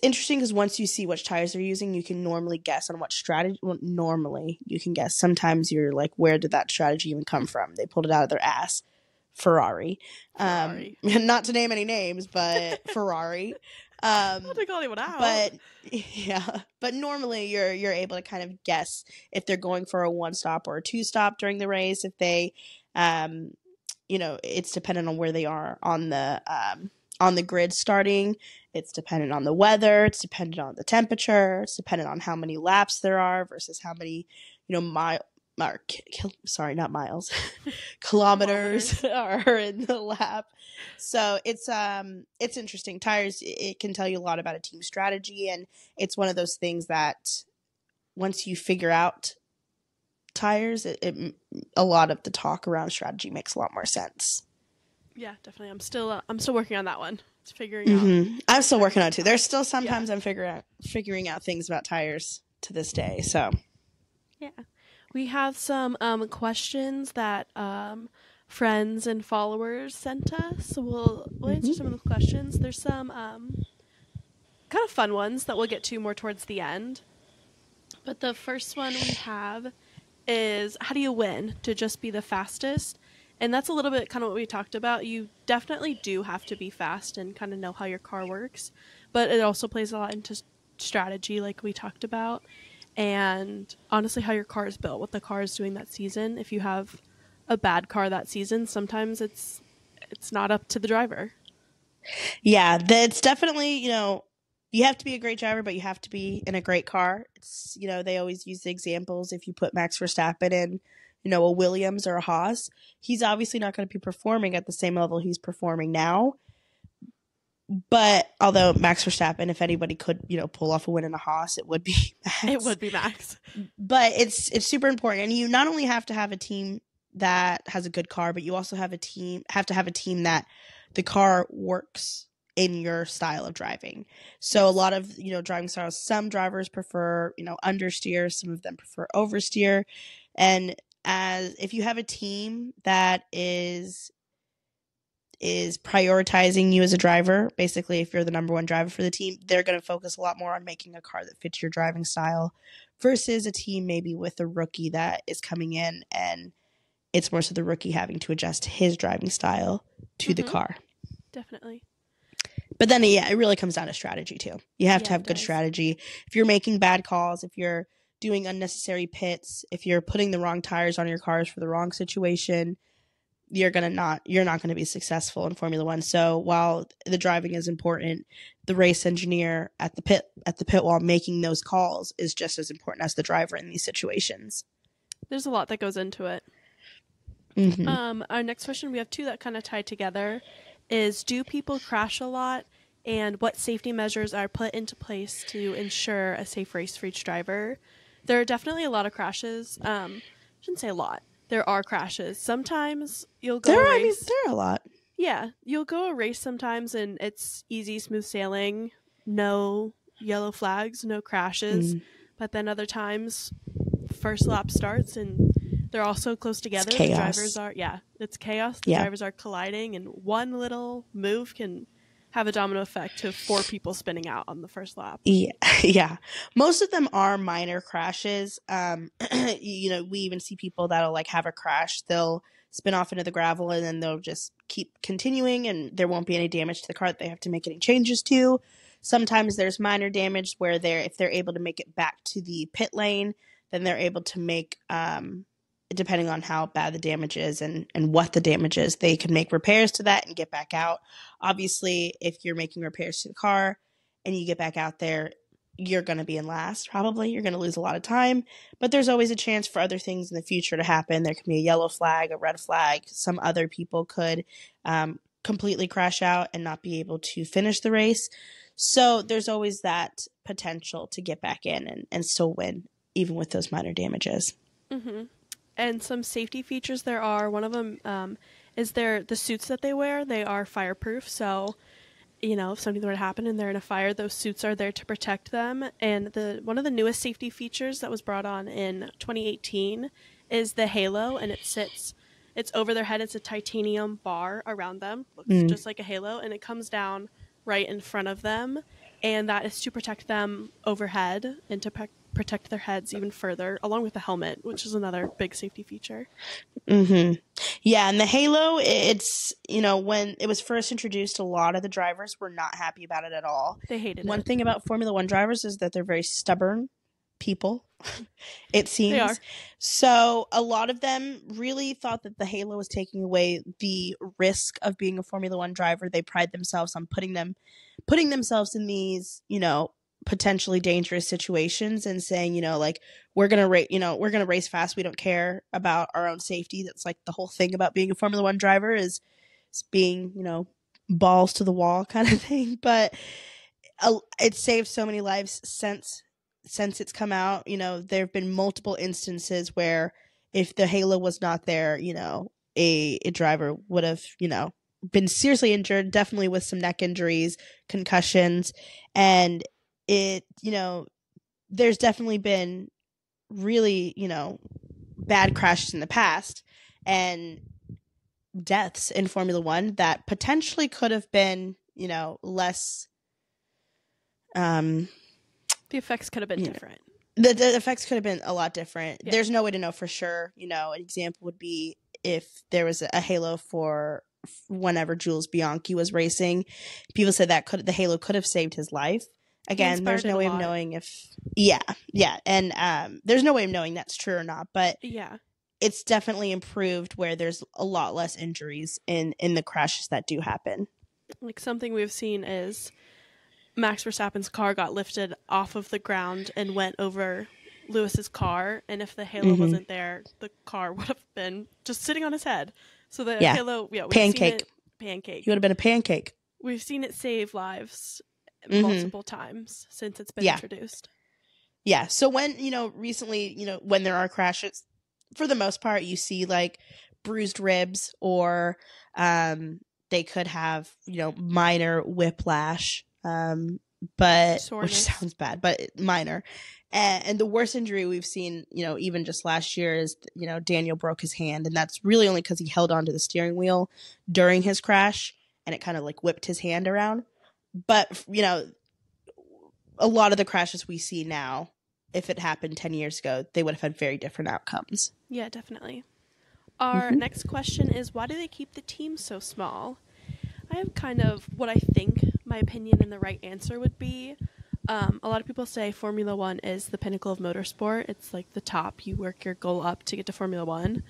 Speaker 1: interesting because once you see which tires they're using, you can normally guess on what strategy. Well, normally you can guess. Sometimes you're like, where did that strategy even come from? They pulled it out of their ass. Ferrari. Not to name any names, but Ferrari.
Speaker 2: Not to call anyone out.
Speaker 1: But normally you're able to kind of guess if they're going for a 1 stop or a 2 stop during the race. If they it's dependent on where they are on the grid starting. It's dependent on the weather. It's dependent on the temperature. It's dependent on how many laps there are versus how many, not miles, kilometers are in the lap. So it's interesting. Tires, it can tell you a lot about a team strategy, and it's one of those things that once you figure out tires, a lot of the talk around strategy makes a lot more sense.
Speaker 2: Yeah, definitely. I'm still working on that one. It's figuring out.
Speaker 1: I'm still working on it too. There's still sometimes I'm figuring out things about tires to this day. So
Speaker 2: yeah, we have some questions that friends and followers sent us. So we'll answer some of the questions. There's some kind of fun ones that we'll get to more towards the end. But the first one we have is, how do you win to just be the fastest? And that's a little bit kind of what we talked about. You definitely do have to be fast and kind of know how your car works. But it also plays a lot into strategy, like we talked about. And honestly, how your car is built, what the car is doing that season. If you have a bad car that season, sometimes it's not up to the driver.
Speaker 1: Yeah, that's definitely, you have to be a great driver, but you have to be in a great car. It's, they always use the examples. If you put Max Verstappen in, a Williams or a Haas, he's obviously not going to be performing at the same level he's performing now. But although Max Verstappen, if anybody could, pull off a win in a Haas, it would be Max.
Speaker 2: It would be Max.
Speaker 1: But it's super important. And you not only have to have a team that has a good car, but you also have to have a team that the car works in your style of driving. So a lot of, driving styles, some drivers prefer, understeer, some of them prefer oversteer. And if you have a team that is prioritizing you as a driver, basically if you're the number one driver for the team, they're going to focus a lot more on making a car that fits your driving style versus a team maybe with a rookie that is coming in and it's more so the rookie having to adjust his driving style to the car.
Speaker 2: Definitely.
Speaker 1: But then, it really comes down to strategy too. You have to have good strategy. If you're making bad calls, if you're doing unnecessary pits, if you're putting the wrong tires on your cars for the wrong situation, you're not going to be successful in Formula One. So while the driving is important, the race engineer at the pit wall making those calls is just as important as the driver in these situations.
Speaker 2: There's a lot that goes into it. Our next question, we have two that kind of tie together, is do people crash a lot, and what safety measures are put into place to ensure a safe race for each driver? There are definitely a lot of crashes. I shouldn't say a lot. There are crashes. Sometimes you'll go a race.
Speaker 1: There are a lot.
Speaker 2: Yeah, you'll go a race sometimes and it's easy, smooth sailing, no yellow flags, no crashes. But then other times, first lap starts and they're all so close together.
Speaker 1: It's chaos.
Speaker 2: The drivers are, it's chaos. The drivers are colliding, and one little move can have a domino effect to 4 people spinning out on the first lap.
Speaker 1: Yeah. Most of them are minor crashes. We even see people that'll have a crash. They'll spin off into the gravel and then they'll just keep continuing and there won't be any damage to the car that they have to make any changes to. Sometimes there's minor damage where if they're able to make it back to the pit lane, then they're able to make, depending on how bad the damage is and what the damage is, they can make repairs to that and get back out. Obviously, if you're making repairs to the car and you get back out there, you're going to be in last, probably. You're going to lose a lot of time. But there's always a chance for other things in the future to happen. There can be a yellow flag, a red flag. Some other people could completely crash out and not be able to finish the race. So there's always that potential to get back in and still win, even with those minor damages.
Speaker 2: Mm-hmm. And some safety features there are. One of them is the suits that they wear. They are fireproof. So, if something were to happen and they're in a fire, those suits are there to protect them. And one of the newest safety features that was brought on in 2018 is the halo. And it's over their head. It's a titanium bar around them. Looks just like a halo. And it comes down right in front of them. And that is to protect them overhead and to protect their heads even further, along with the helmet, which is another big safety feature.
Speaker 1: Yeah, and the halo, it's, when it was first introduced, a lot of the drivers were not happy about it at all.
Speaker 2: They hated it.
Speaker 1: One thing about Formula One drivers is that they're very stubborn. people, it
Speaker 2: They are.
Speaker 1: seems. So a lot of them really thought that the halo was taking away the risk of being a Formula One driver. They pride themselves on putting themselves in these, potentially dangerous situations and saying, like, we're gonna race fast. We don't care about our own safety. That's like the whole thing about being a Formula One driver is being, balls to the wall kind of thing. But it saved so many lives since it's come out. There have been multiple instances where if the halo was not there, a driver would have, been seriously injured, definitely with some neck injuries, concussions, and it, there's definitely been really, bad crashes in the past and deaths in Formula One that potentially could have been, less.
Speaker 2: The effects could have been different.
Speaker 1: The effects could have been a lot different.
Speaker 2: Yeah.
Speaker 1: There's no way to know for sure. An example would be if there was a halo for whenever Jules Bianchi was racing. People said that the halo could have saved his life. Again, there's no way of knowing if and there's no way of knowing that's true or not, but it's definitely improved where there's a lot less injuries in the crashes that do happen.
Speaker 2: Like something we've seen is Max Verstappen's car got lifted off of the ground and went over Lewis's car, and if the halo wasn't there, the car would have been just sitting on his head. So the halo, pancake. He
Speaker 1: would have been a pancake.
Speaker 2: We've seen it save lives multiple times since it's been introduced.
Speaker 1: Yeah. So when, recently, when there are crashes, for the most part, you see like bruised ribs or they could have, minor whiplash, but soreness. Which sounds bad, but minor. And the worst injury we've seen, even just last year is, Daniel broke his hand, and that's really only because he held onto the steering wheel during his crash and it kind of like whipped his hand around. But, a lot of the crashes we see now, if it happened 10 years ago, they would have had very different outcomes.
Speaker 2: Yeah, definitely. Our next question is, why do they keep the team so small? I have kind of what I think my opinion and the right answer would be. A lot of people say Formula One is the pinnacle of motorsport. It's like the top. You work your goal up to get to Formula One.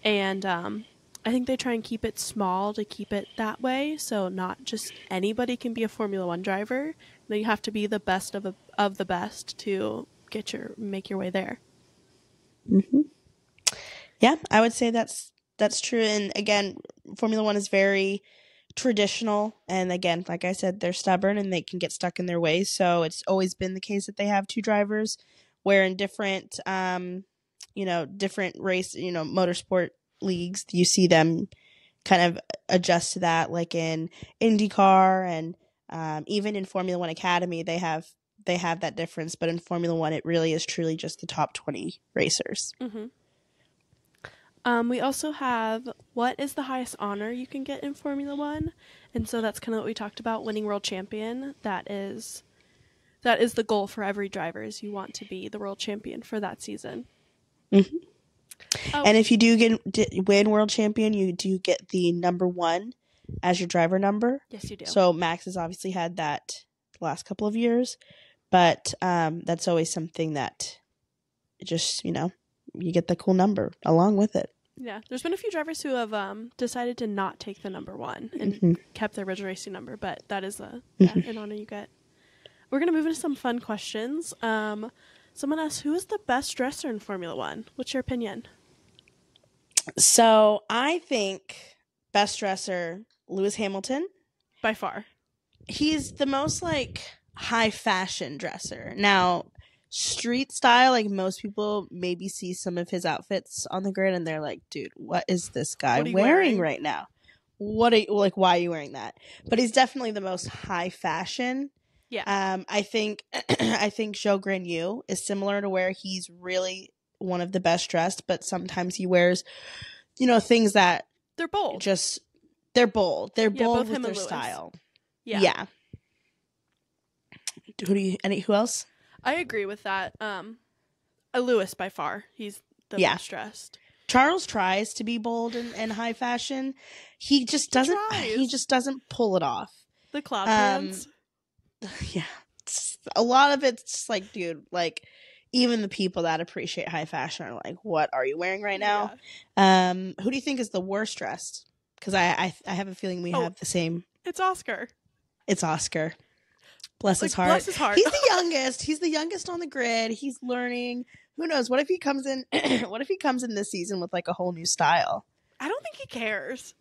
Speaker 2: And I think they try and keep it small to keep it that way. So not just anybody can be a Formula One driver. You have to be the best of the best to make your way there.
Speaker 1: Mm-hmm. Yeah, I would say that's true. And again, Formula One is very traditional, and again, like I said, they're stubborn and they can get stuck in their ways. So it's always been the case that they have two drivers, where in different different race, motorsport leagues, you see them kind of adjust to that, like in IndyCar and even in Formula One Academy, they have that difference. But in Formula One, it really is truly just the top 20 racers.
Speaker 2: Mm-hmm. We also have, what is the highest honor you can get in Formula One? And so that's kind of what we talked about, winning world champion. That is the goal for every driver, is you want to be the world champion for that season.
Speaker 1: Mm-hmm. Oh. And if you do win world champion, you do get the number 1 as your driver number.
Speaker 2: Yes, you do.
Speaker 1: So Max has obviously had that the last couple of years, but that's always something that just, you get the cool number along with it.
Speaker 2: Yeah, there's been a few drivers who have decided to not take the number 1 and kept their original racing number, but that is an honor you get. We're going to move into some fun questions. Someone asked, who is the best dresser in Formula One? What's your opinion?
Speaker 1: So I think best dresser, Lewis Hamilton.
Speaker 2: By far.
Speaker 1: He's the most high fashion dresser. Now, street style, most people maybe see some of his outfits on the grid and they're like, dude, what is this guy wearing right now? Why are you wearing that? But he's definitely the most high fashion.
Speaker 2: Yeah.
Speaker 1: I think Joe Grenier is similar to where he's really one of the best dressed, but sometimes he wears, things that
Speaker 2: they're bold.
Speaker 1: They're bold. They're bold with their
Speaker 2: Lewis.
Speaker 1: Style.
Speaker 2: Yeah.
Speaker 1: Who else?
Speaker 2: I agree with that. Lewis by far. He's the best dressed.
Speaker 1: Charles tries to be bold and high fashion. He just doesn't pull it off.
Speaker 2: The cloud pants.
Speaker 1: Yeah. A lot of it's just dude, even the people that appreciate high fashion are like, what are you wearing right now?
Speaker 2: Yeah.
Speaker 1: Who do you think is the worst dressed? Because I have a feeling we have the same.
Speaker 2: It's Oscar.
Speaker 1: It's Oscar. Bless his heart.
Speaker 2: Bless his heart.
Speaker 1: He's the youngest. He's the youngest on the grid. He's learning. Who knows? What if he comes in? What if he comes in this season with like a whole new style?
Speaker 2: I don't think he cares.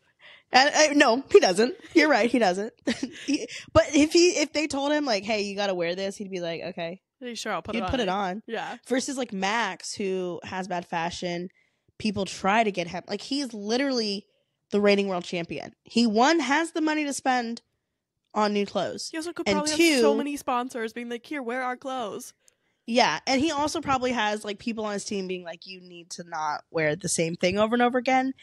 Speaker 1: No, he doesn't. You're right. He doesn't. But if they told him like, hey, you got to wear this, he'd be like, okay.
Speaker 2: Sure, I'll put
Speaker 1: He'd put it on.
Speaker 2: Yeah.
Speaker 1: Versus like Max, who has bad fashion. People try to get him. Like, he's literally the reigning world champion. He, one, has the money to spend on new clothes.
Speaker 2: He also could probably have so many sponsors being like, here, wear our clothes.
Speaker 1: Yeah, and he also probably has like people on his team being like, you need to not wear the same thing over and over again.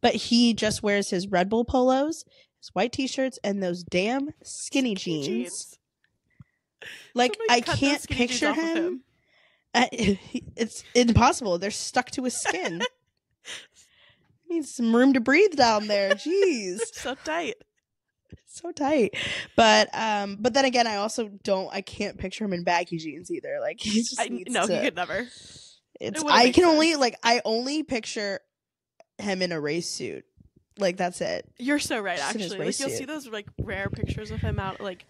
Speaker 1: But he just wears his Red Bull polos, his white t-shirts, and those damn skinny jeans. Like, I can't picture him. It's impossible. They're stuck to his skin. He needs some room to breathe down there. Jeez.
Speaker 2: So tight.
Speaker 1: So tight. But then again, I can't picture him in baggy jeans either. Like, he just needs to.
Speaker 2: He could never.
Speaker 1: I only picture him in a race suit. Like, that's it.
Speaker 2: You're so right, actually. Like, you'll see those like rare pictures of him out like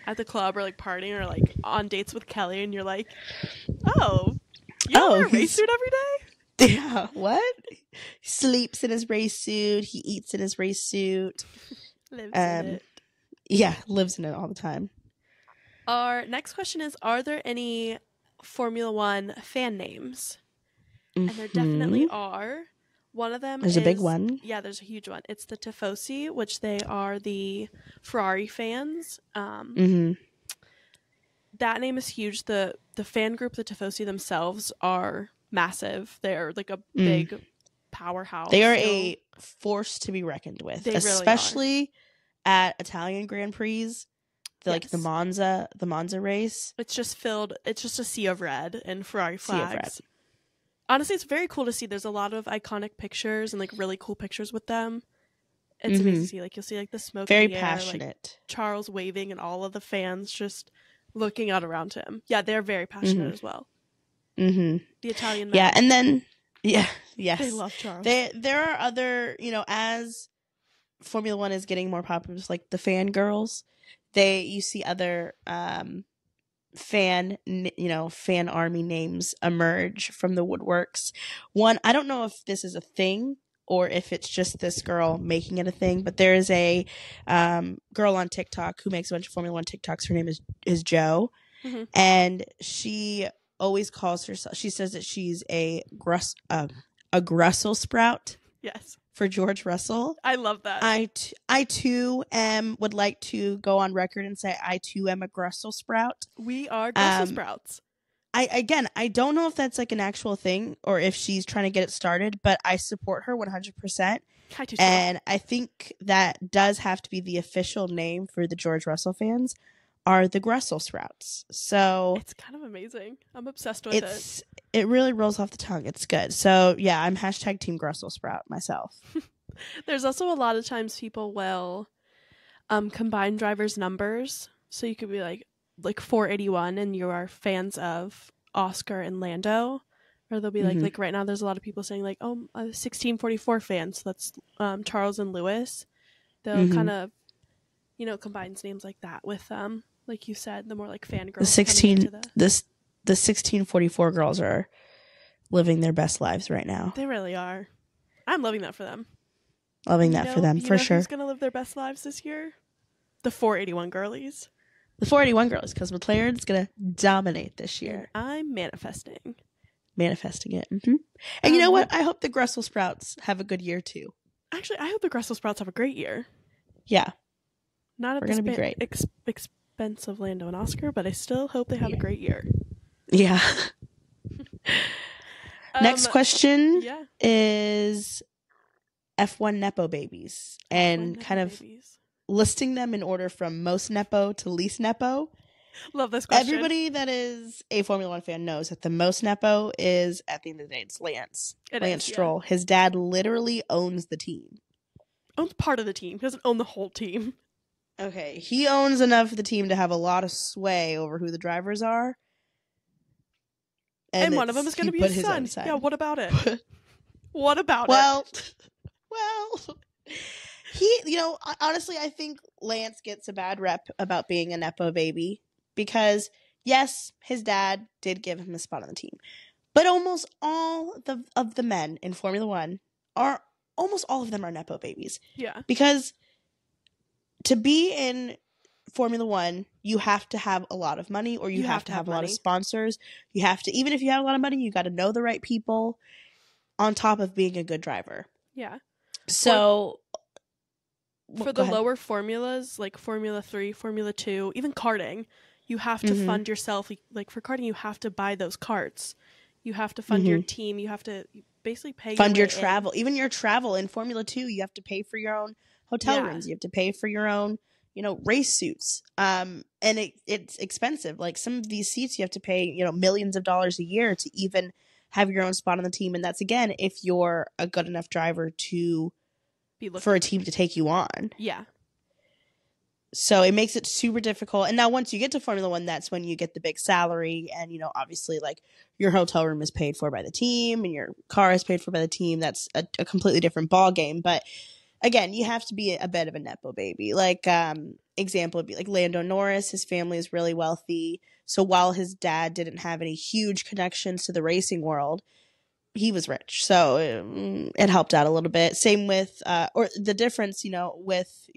Speaker 2: at the club or like partying or like on dates with Kelly, and you're like, oh, you don't wear a race suit every day?
Speaker 1: Yeah, what? He sleeps in his race suit. He eats in his race suit.
Speaker 2: Lives in it.
Speaker 1: Yeah, lives in it all the time.
Speaker 2: Our next question is, are there any Formula One fan names? Mm-hmm. And there definitely are. One of them
Speaker 1: is a big one.
Speaker 2: Yeah, there's a huge one. It's the Tifosi, which they are the Ferrari fans. That name is huge. The fan group, the Tifosi themselves, are massive. They're like a big powerhouse.
Speaker 1: They are a force to be reckoned with, especially really at Italian Grand Prix. Like the Monza race.
Speaker 2: It's just a sea of red and Ferrari flags. Honestly, it's very cool to see. There's a lot of iconic pictures and like really cool pictures with them. It's amazing to see. Like, you'll see like the smoke.
Speaker 1: Very
Speaker 2: in the air,
Speaker 1: passionate.
Speaker 2: Like, Charles waving and all of the fans just looking out around him. Yeah, they're very passionate as well. The Italian men.
Speaker 1: Yeah, and then yes,
Speaker 2: they love Charles.
Speaker 1: There are other, as Formula One is getting more popular, just like the fangirls. You see other fan army names emerge from the woodworks. One, I don't know if this is a thing or if it's just this girl making it a thing, but there is a girl on TikTok who makes a bunch of Formula One TikToks. Her name is Jo, and she always calls herself. She says that she's a Grussel sprout.
Speaker 2: Yes.
Speaker 1: For George Russell.
Speaker 2: I love that.
Speaker 1: I too would like to go on record and say I too am a Grussel sprout.
Speaker 2: We are Grussel sprouts.
Speaker 1: I don't know if that's like an actual thing or if she's trying to get it started, but I support her 100%. And I think that does have to be the official name for the George Russell fans, are the Grussel sprouts. So
Speaker 2: it's kind of amazing. I'm obsessed with it.
Speaker 1: It really rolls off the tongue. It's good. So yeah, I'm # Team Grussel Sprout myself.
Speaker 2: There's also a lot of times people will combine drivers' numbers. So you could be like 481 and you are fans of Oscar and Lando. Or they'll be like right now there's a lot of people saying like, oh, 1644 fans. So that's Charles and Lewis. They'll kind of, combines names like that with like you said, the more like fangirls.
Speaker 1: The 1644 girls are living their best lives right now.
Speaker 2: They really are. I'm loving that for them.
Speaker 1: Loving that for them, for sure.
Speaker 2: Who's going to live their best lives this year? The 481 girlies.
Speaker 1: The 481 girlies, because McLaren's going to dominate this year.
Speaker 2: And I'm manifesting.
Speaker 1: Manifesting it. And you know what? I hope the Grussel Sprouts have a good year, too.
Speaker 2: Actually, I hope the Grussel Sprouts have a great year.
Speaker 1: Yeah.
Speaker 2: Not at the expense of Lando and Oscar, but I still hope they have a great year.
Speaker 1: Yeah. Next question is F1 Nepo babies and kind of listing them in order from most Nepo to least Nepo.
Speaker 2: Love this question.
Speaker 1: Everybody that is a Formula One fan knows that the most Nepo is, at the end of the day, it's Lance. Lance Stroll. His dad literally owns the team.
Speaker 2: Owns part of the team. He doesn't own the whole team.
Speaker 1: Okay. He owns enough of the team to have a lot of sway over who the drivers are.
Speaker 2: And one of them is going to be his son. Yeah, what about it? What about it?
Speaker 1: Well, honestly, I think Lance gets a bad rep about being a Nepo baby because, yes, his dad did give him a spot on the team. But almost all of the men in Formula One almost all of them are Nepo babies.
Speaker 2: Yeah.
Speaker 1: Because to be in Formula One, you have to have a lot of money, or you have to have a lot of sponsors. You have to, even if you have a lot of money, you got to know the right people on top of being a good driver.
Speaker 2: Yeah.
Speaker 1: So
Speaker 2: for the lower formulas, like Formula 3, Formula 2, even karting, you have to fund yourself. Like for karting, you have to buy those karts. You have to fund your team. You have to basically pay
Speaker 1: your travel. Even your travel in Formula 2, you have to pay for your own hotel rooms. You have to pay for your own, race suits. And it's expensive. Like some of these seats you have to pay, millions of dollars a year to even have your own spot on the team. And that's, again, if you're a good enough driver for a team to take you on.
Speaker 2: Yeah.
Speaker 1: So it makes it super difficult. And now once you get to Formula One, that's when you get the big salary. And, obviously, like, your hotel room is paid for by the team and your car is paid for by the team. That's a completely different ball game. But again, you have to be a bit of a Nepo baby. Like, example would be like Lando Norris. His family is really wealthy. So while his dad didn't have any huge connections to the racing world, he was rich. So it helped out a little bit. Same with, or the difference, with,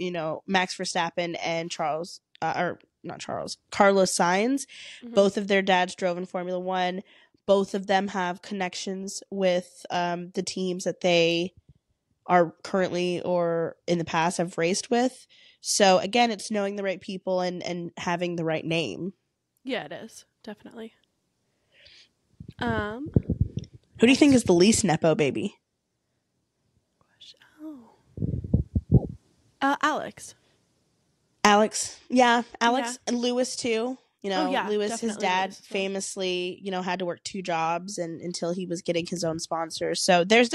Speaker 1: Max Verstappen and Carlos Sainz. Both of their dads drove in Formula One. Both of them have connections with the teams that they are currently or in the past have raced with. So again, it's knowing the right people and having the right name.
Speaker 2: Yeah, it is. Definitely.
Speaker 1: Who do you think is the least Nepo baby?
Speaker 2: Alex.
Speaker 1: Yeah, Alex and Lewis too. Lewis, his dad
Speaker 2: Lewis,
Speaker 1: famously, had to work 2 jobs until he was getting his own sponsor. So there is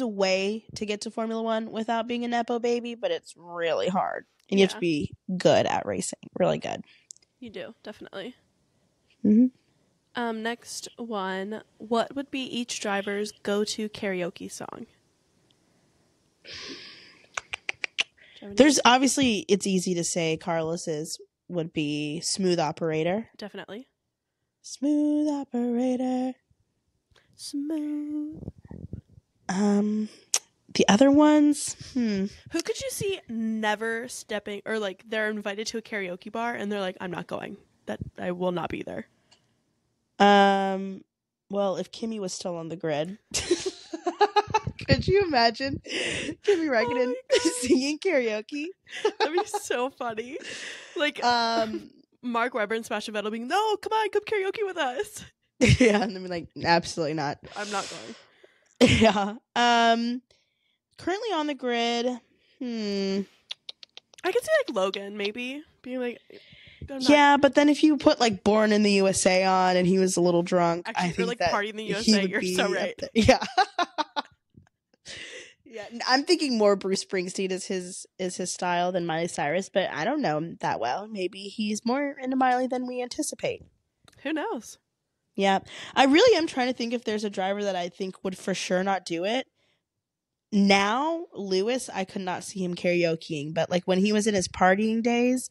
Speaker 1: a way to get to Formula One without being a Nepo baby, but it's really hard. And you have to be good at racing. Really good.
Speaker 2: You do, definitely.
Speaker 1: Mm-hmm.
Speaker 2: Next one. What would be each driver's go-to karaoke song?
Speaker 1: There's obviously, it's easy to say Carlos's would be Smooth Operator.
Speaker 2: Definitely.
Speaker 1: Smooth Operator.
Speaker 2: Smooth.
Speaker 1: The other ones,
Speaker 2: Who could you see never stepping, or like they're invited to a karaoke bar and they're like, I'm not going. That I will not be there.
Speaker 1: Well, if Kimmy was still on the grid. Could you imagine Kimmy Räikkönen singing karaoke?
Speaker 2: That'd be so funny. Like, Mark Webber and Sebastian Vettel being, no, come on, come karaoke with us.
Speaker 1: Yeah, and I'm like, absolutely not.
Speaker 2: I'm not going.
Speaker 1: Yeah. Currently on the grid, I
Speaker 2: could see like Logan maybe being like,
Speaker 1: yeah, but then if you put like Born in the USA on and he was a little drunk,
Speaker 2: actually,
Speaker 1: I think
Speaker 2: or like Party in the USA, you're so right.
Speaker 1: Yeah. Yeah, I'm thinking more Bruce Springsteen is his style than Miley Cyrus, but I don't know him that well. Maybe he's more into Miley than we anticipate.
Speaker 2: Who knows?
Speaker 1: Yeah. I really am trying to think if there's a driver that I think would for sure not do it. Now, Lewis, I could not see him karaokeing, but like when he was in his partying days,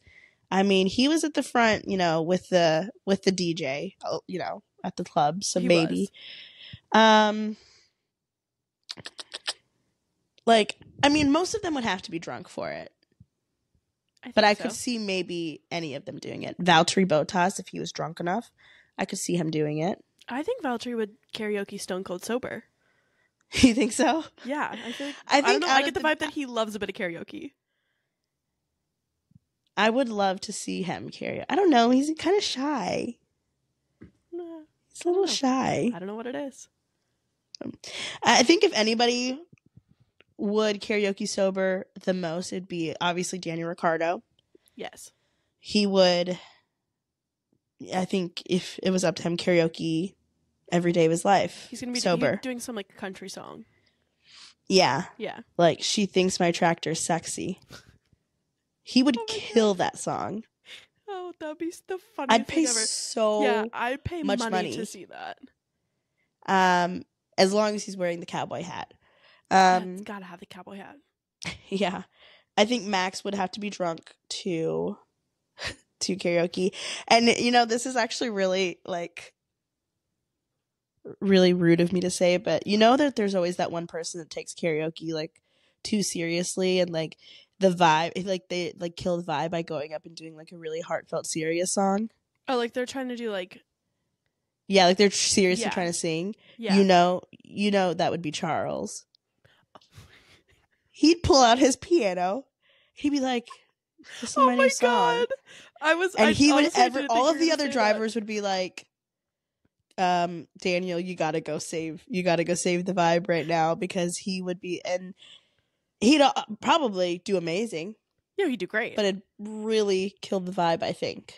Speaker 1: I mean, he was at the front, with the DJ, at the club, so maybe. Like, I mean, most of them would have to be drunk for it. I could see maybe any of them doing it. Valtteri Bottas, if he was drunk enough, I could see him doing it.
Speaker 2: I think Valtteri would karaoke stone cold sober.
Speaker 1: You think so?
Speaker 2: Yeah, I don't know. I get the vibe that he loves a bit of karaoke.
Speaker 1: I would love to see him karaoke. I don't know. He's kind of shy. He's a little shy.
Speaker 2: I don't know what it is.
Speaker 1: I think if anybody would karaoke sober the most, it'd be obviously Daniel Ricciardo.
Speaker 2: Yes.
Speaker 1: He would, I think if it was up to him, karaoke every day of his life.
Speaker 2: He's going to be
Speaker 1: sober.
Speaker 2: Doing some like country song.
Speaker 1: Yeah.
Speaker 2: Yeah.
Speaker 1: Like, She Thinks My Tractor's Sexy. He would kill that song.
Speaker 2: Oh, That'd be the funniest
Speaker 1: I'd
Speaker 2: thing
Speaker 1: pay
Speaker 2: ever.
Speaker 1: so
Speaker 2: Yeah, I'd pay
Speaker 1: much
Speaker 2: money to see that.
Speaker 1: As long as he's wearing the cowboy hat.
Speaker 2: It's gotta have the cowboy hat.
Speaker 1: Yeah. I think Max would have to be drunk to karaoke. And, you know, this is actually really, like, really rude of me to say, but you know that there's always that one person that takes karaoke, like, too seriously, and, like, the vibe, like, they, like, kill the vibe by going up and doing, like, a really heartfelt, serious song.
Speaker 2: Oh, like, they're trying to do, like...
Speaker 1: Yeah, like, they're seriously trying to sing.
Speaker 2: Yeah.
Speaker 1: You know that would be Charles. He'd pull out his piano. He'd be like, "Listen to my new song." He would all of the other drivers would be like, "Daniel, you gotta go save the vibe right now," because he would be, and he'd probably do amazing.
Speaker 2: Yeah, he'd do great.
Speaker 1: But it'd really kill the vibe, I think.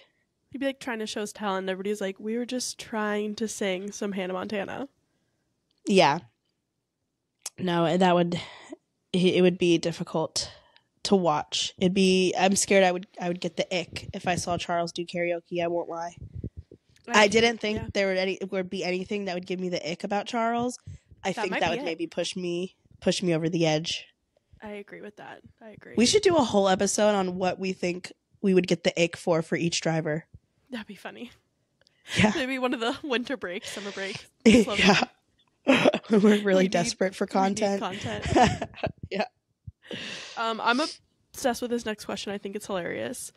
Speaker 2: He'd be like trying to show his talent, and everybody's like, "We were just trying to sing some Hannah Montana."
Speaker 1: Yeah. No, it would be difficult to watch. I'm scared I would get the ick if I saw Charles do karaoke. I won't lie. I didn't think there would be anything that would give me the ick about Charles. I think that would maybe push me over the edge.
Speaker 2: I agree with that. I agree.
Speaker 1: We should do a whole episode on what we think we would get the ick for each driver.
Speaker 2: That'd be funny.
Speaker 1: Yeah.
Speaker 2: Maybe one of the winter breaks, summer breaks.
Speaker 1: Yeah. We're really desperate for content.
Speaker 2: We need content.
Speaker 1: Yeah.
Speaker 2: I'm obsessed with this next question. I think it's hilarious.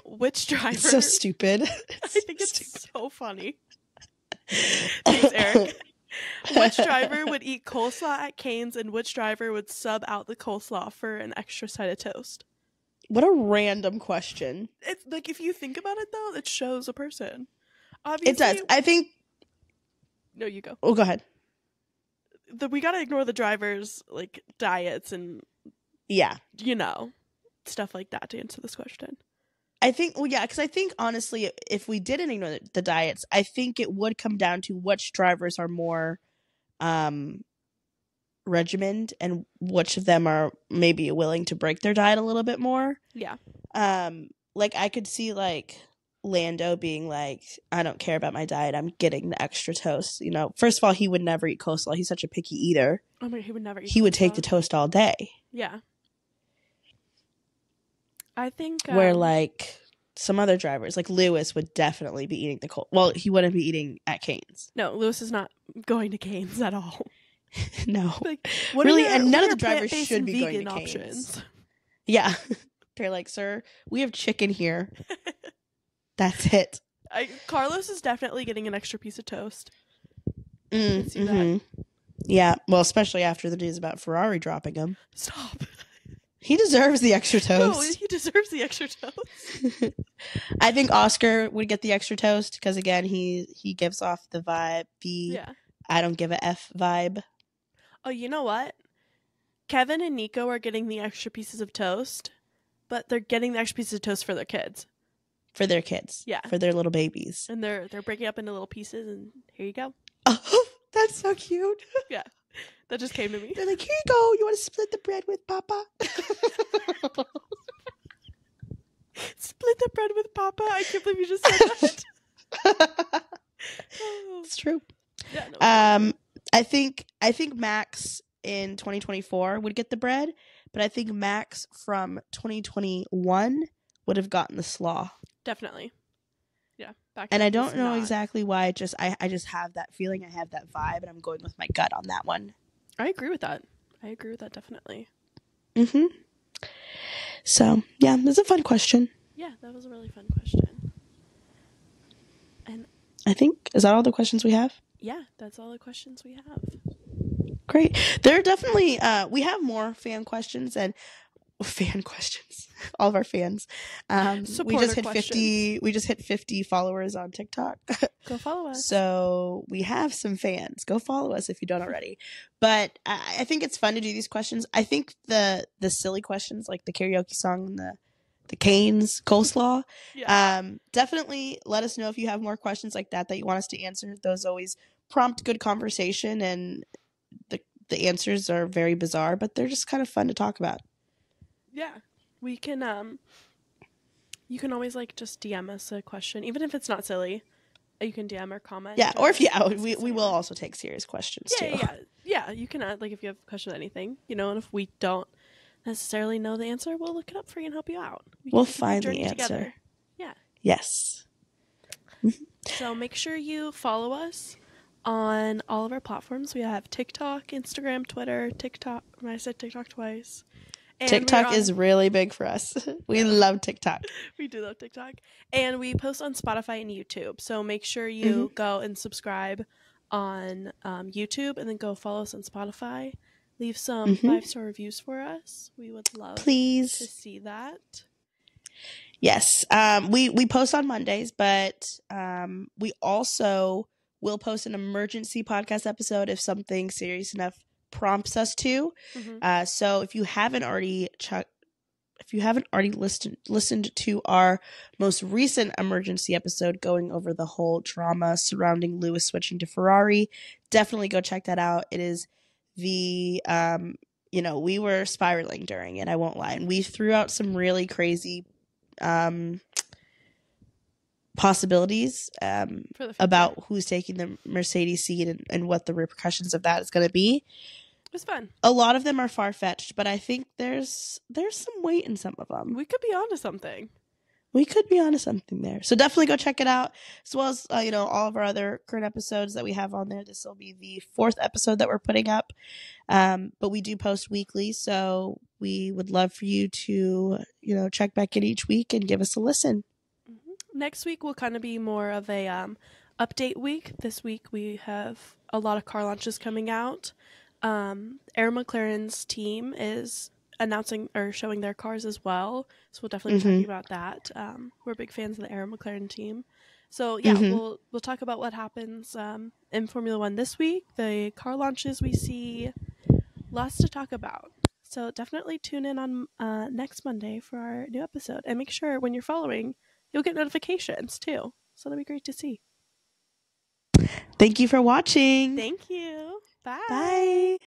Speaker 2: Which driver?
Speaker 1: It's so stupid.
Speaker 2: I think it's so funny. Thanks, Eric. Which driver would eat coleslaw at Cane's, and which driver would sub out the coleslaw for an extra side of toast?
Speaker 1: What a random question.
Speaker 2: It's like, if you think about it, though, it shows a person. Obviously,
Speaker 1: it does. I think.
Speaker 2: No, you go.
Speaker 1: Oh, go ahead.
Speaker 2: We gotta ignore the drivers' like diets and stuff like that to answer this question.
Speaker 1: I think, because I think honestly, if we didn't ignore the diets, I think it would come down to which drivers are more regimented and which of them are maybe willing to break their diet a little bit more.
Speaker 2: Yeah.
Speaker 1: Like I could see like Lando being like, "I don't care about my diet. I'm getting the extra toast." You know, first of all, he would never eat coleslaw. He's such a picky eater.
Speaker 2: Oh my, he would never eat.
Speaker 1: He would take the toast all day.
Speaker 2: Yeah. I think
Speaker 1: where like some other drivers, like Lewis, would definitely be eating well, he wouldn't be eating at Cane's.
Speaker 2: No, Lewis is not going to Cane's at all.
Speaker 1: No,
Speaker 2: like,
Speaker 1: and none of the drivers should be going to Cane's. Yeah, they're like, "Sir, we have chicken here. That's it."
Speaker 2: Carlos is definitely getting an extra piece of toast.
Speaker 1: That. Yeah, well, especially after the news about Ferrari dropping him.
Speaker 2: Stop.
Speaker 1: He deserves the extra toast.
Speaker 2: No, he deserves the extra toast.
Speaker 1: I think Oscar would get the extra toast because, again, he gives off the vibe, I don't give a F vibe.
Speaker 2: Oh, you know what? Kevin and Nico are getting the extra pieces of toast, but they're getting the extra pieces of toast for their kids.
Speaker 1: For their kids.
Speaker 2: Yeah.
Speaker 1: For their little babies.
Speaker 2: And they're breaking up into little pieces, and here you go.
Speaker 1: Oh, that's so cute.
Speaker 2: Yeah. That just came to me.
Speaker 1: They're like, "Here you go. You want to split the bread with Papa?"
Speaker 2: Split the bread with Papa? I can't believe you just said that.
Speaker 1: It's true.
Speaker 2: Yeah, no,
Speaker 1: I think Max in 2024 would get the bread, but I think Max from 2021 would have gotten the slaw.
Speaker 2: Definitely. Yeah.
Speaker 1: And I don't know exactly why. I just have that feeling. I have that vibe, and I'm going with my gut on that one.
Speaker 2: I agree with that. Definitely.
Speaker 1: Mm-hmm. So, yeah, that's a fun question.
Speaker 2: Yeah, that was a really fun question. And
Speaker 1: I think, is that all the questions we have?
Speaker 2: Yeah, that's all the questions we have.
Speaker 1: Great. There are definitely, we have more fan questions. All of our fans. We just hit 50 followers on TikTok.
Speaker 2: Go follow us.
Speaker 1: So we have some fans. Go follow us if you don't already. But I think it's fun to do these questions. I think the silly questions, like the karaoke song and the Cane's coleslaw, definitely let us know if you have more questions like that you want us to answer. Those always prompt good conversation, and the answers are very bizarre, but they're just kind of fun to talk about.
Speaker 2: Yeah. We can You can always just DM us a question, even if it's not silly. You can DM or comment.
Speaker 1: Yeah, or if we will also take serious questions too.
Speaker 2: Yeah. You can add if you have a question or anything, and if we don't necessarily know the answer, we'll look it up for you and help you out.
Speaker 1: We'll find the answer
Speaker 2: together. Yeah.
Speaker 1: Yes.
Speaker 2: So make sure you follow us on all of our platforms. We have TikTok, Instagram, Twitter, TikTok. I said TikTok twice. And
Speaker 1: TikTok is really big for us. We love TikTok.
Speaker 2: We do love TikTok. And we post on Spotify and YouTube. So make sure you go and subscribe on YouTube, and then go follow us on Spotify. Leave some 5-star reviews for us. We would love to see that.
Speaker 1: Yes. We post on Mondays, but we also will post an emergency podcast episode if something serious enough prompts us to. So if you haven't already listened to our most recent emergency episode going over the whole drama surrounding Lewis switching to Ferrari, definitely go check that out. It is we were spiraling during it, I won't lie, and we threw out some really crazy possibilities about who's taking the Mercedes seat and what the repercussions of that is going to be.
Speaker 2: It was fun.
Speaker 1: A lot of them are far-fetched, but I think there's some weight in some of them.
Speaker 2: We could be onto something.
Speaker 1: There. So definitely go check it out, as well as all of our other current episodes that we have on there. This will be the 4th episode that we're putting up, but we do post weekly, so we would love for you to check back in each week and give us a listen.
Speaker 2: Next week will kind of be more of a update week. This week we have a lot of car launches coming out. Air McLaren's team is announcing or showing their cars as well, so we'll definitely be talking about that. We're big fans of the Air McLaren team, so yeah, we'll talk about what happens in Formula One this week, the car launches we see, lots to talk about. So definitely tune in on next Monday for our new episode, and make sure when you're following, you'll get notifications too, so that'll be great to see.
Speaker 1: Thank you for watching.
Speaker 2: Thank you. Bye.
Speaker 1: Bye.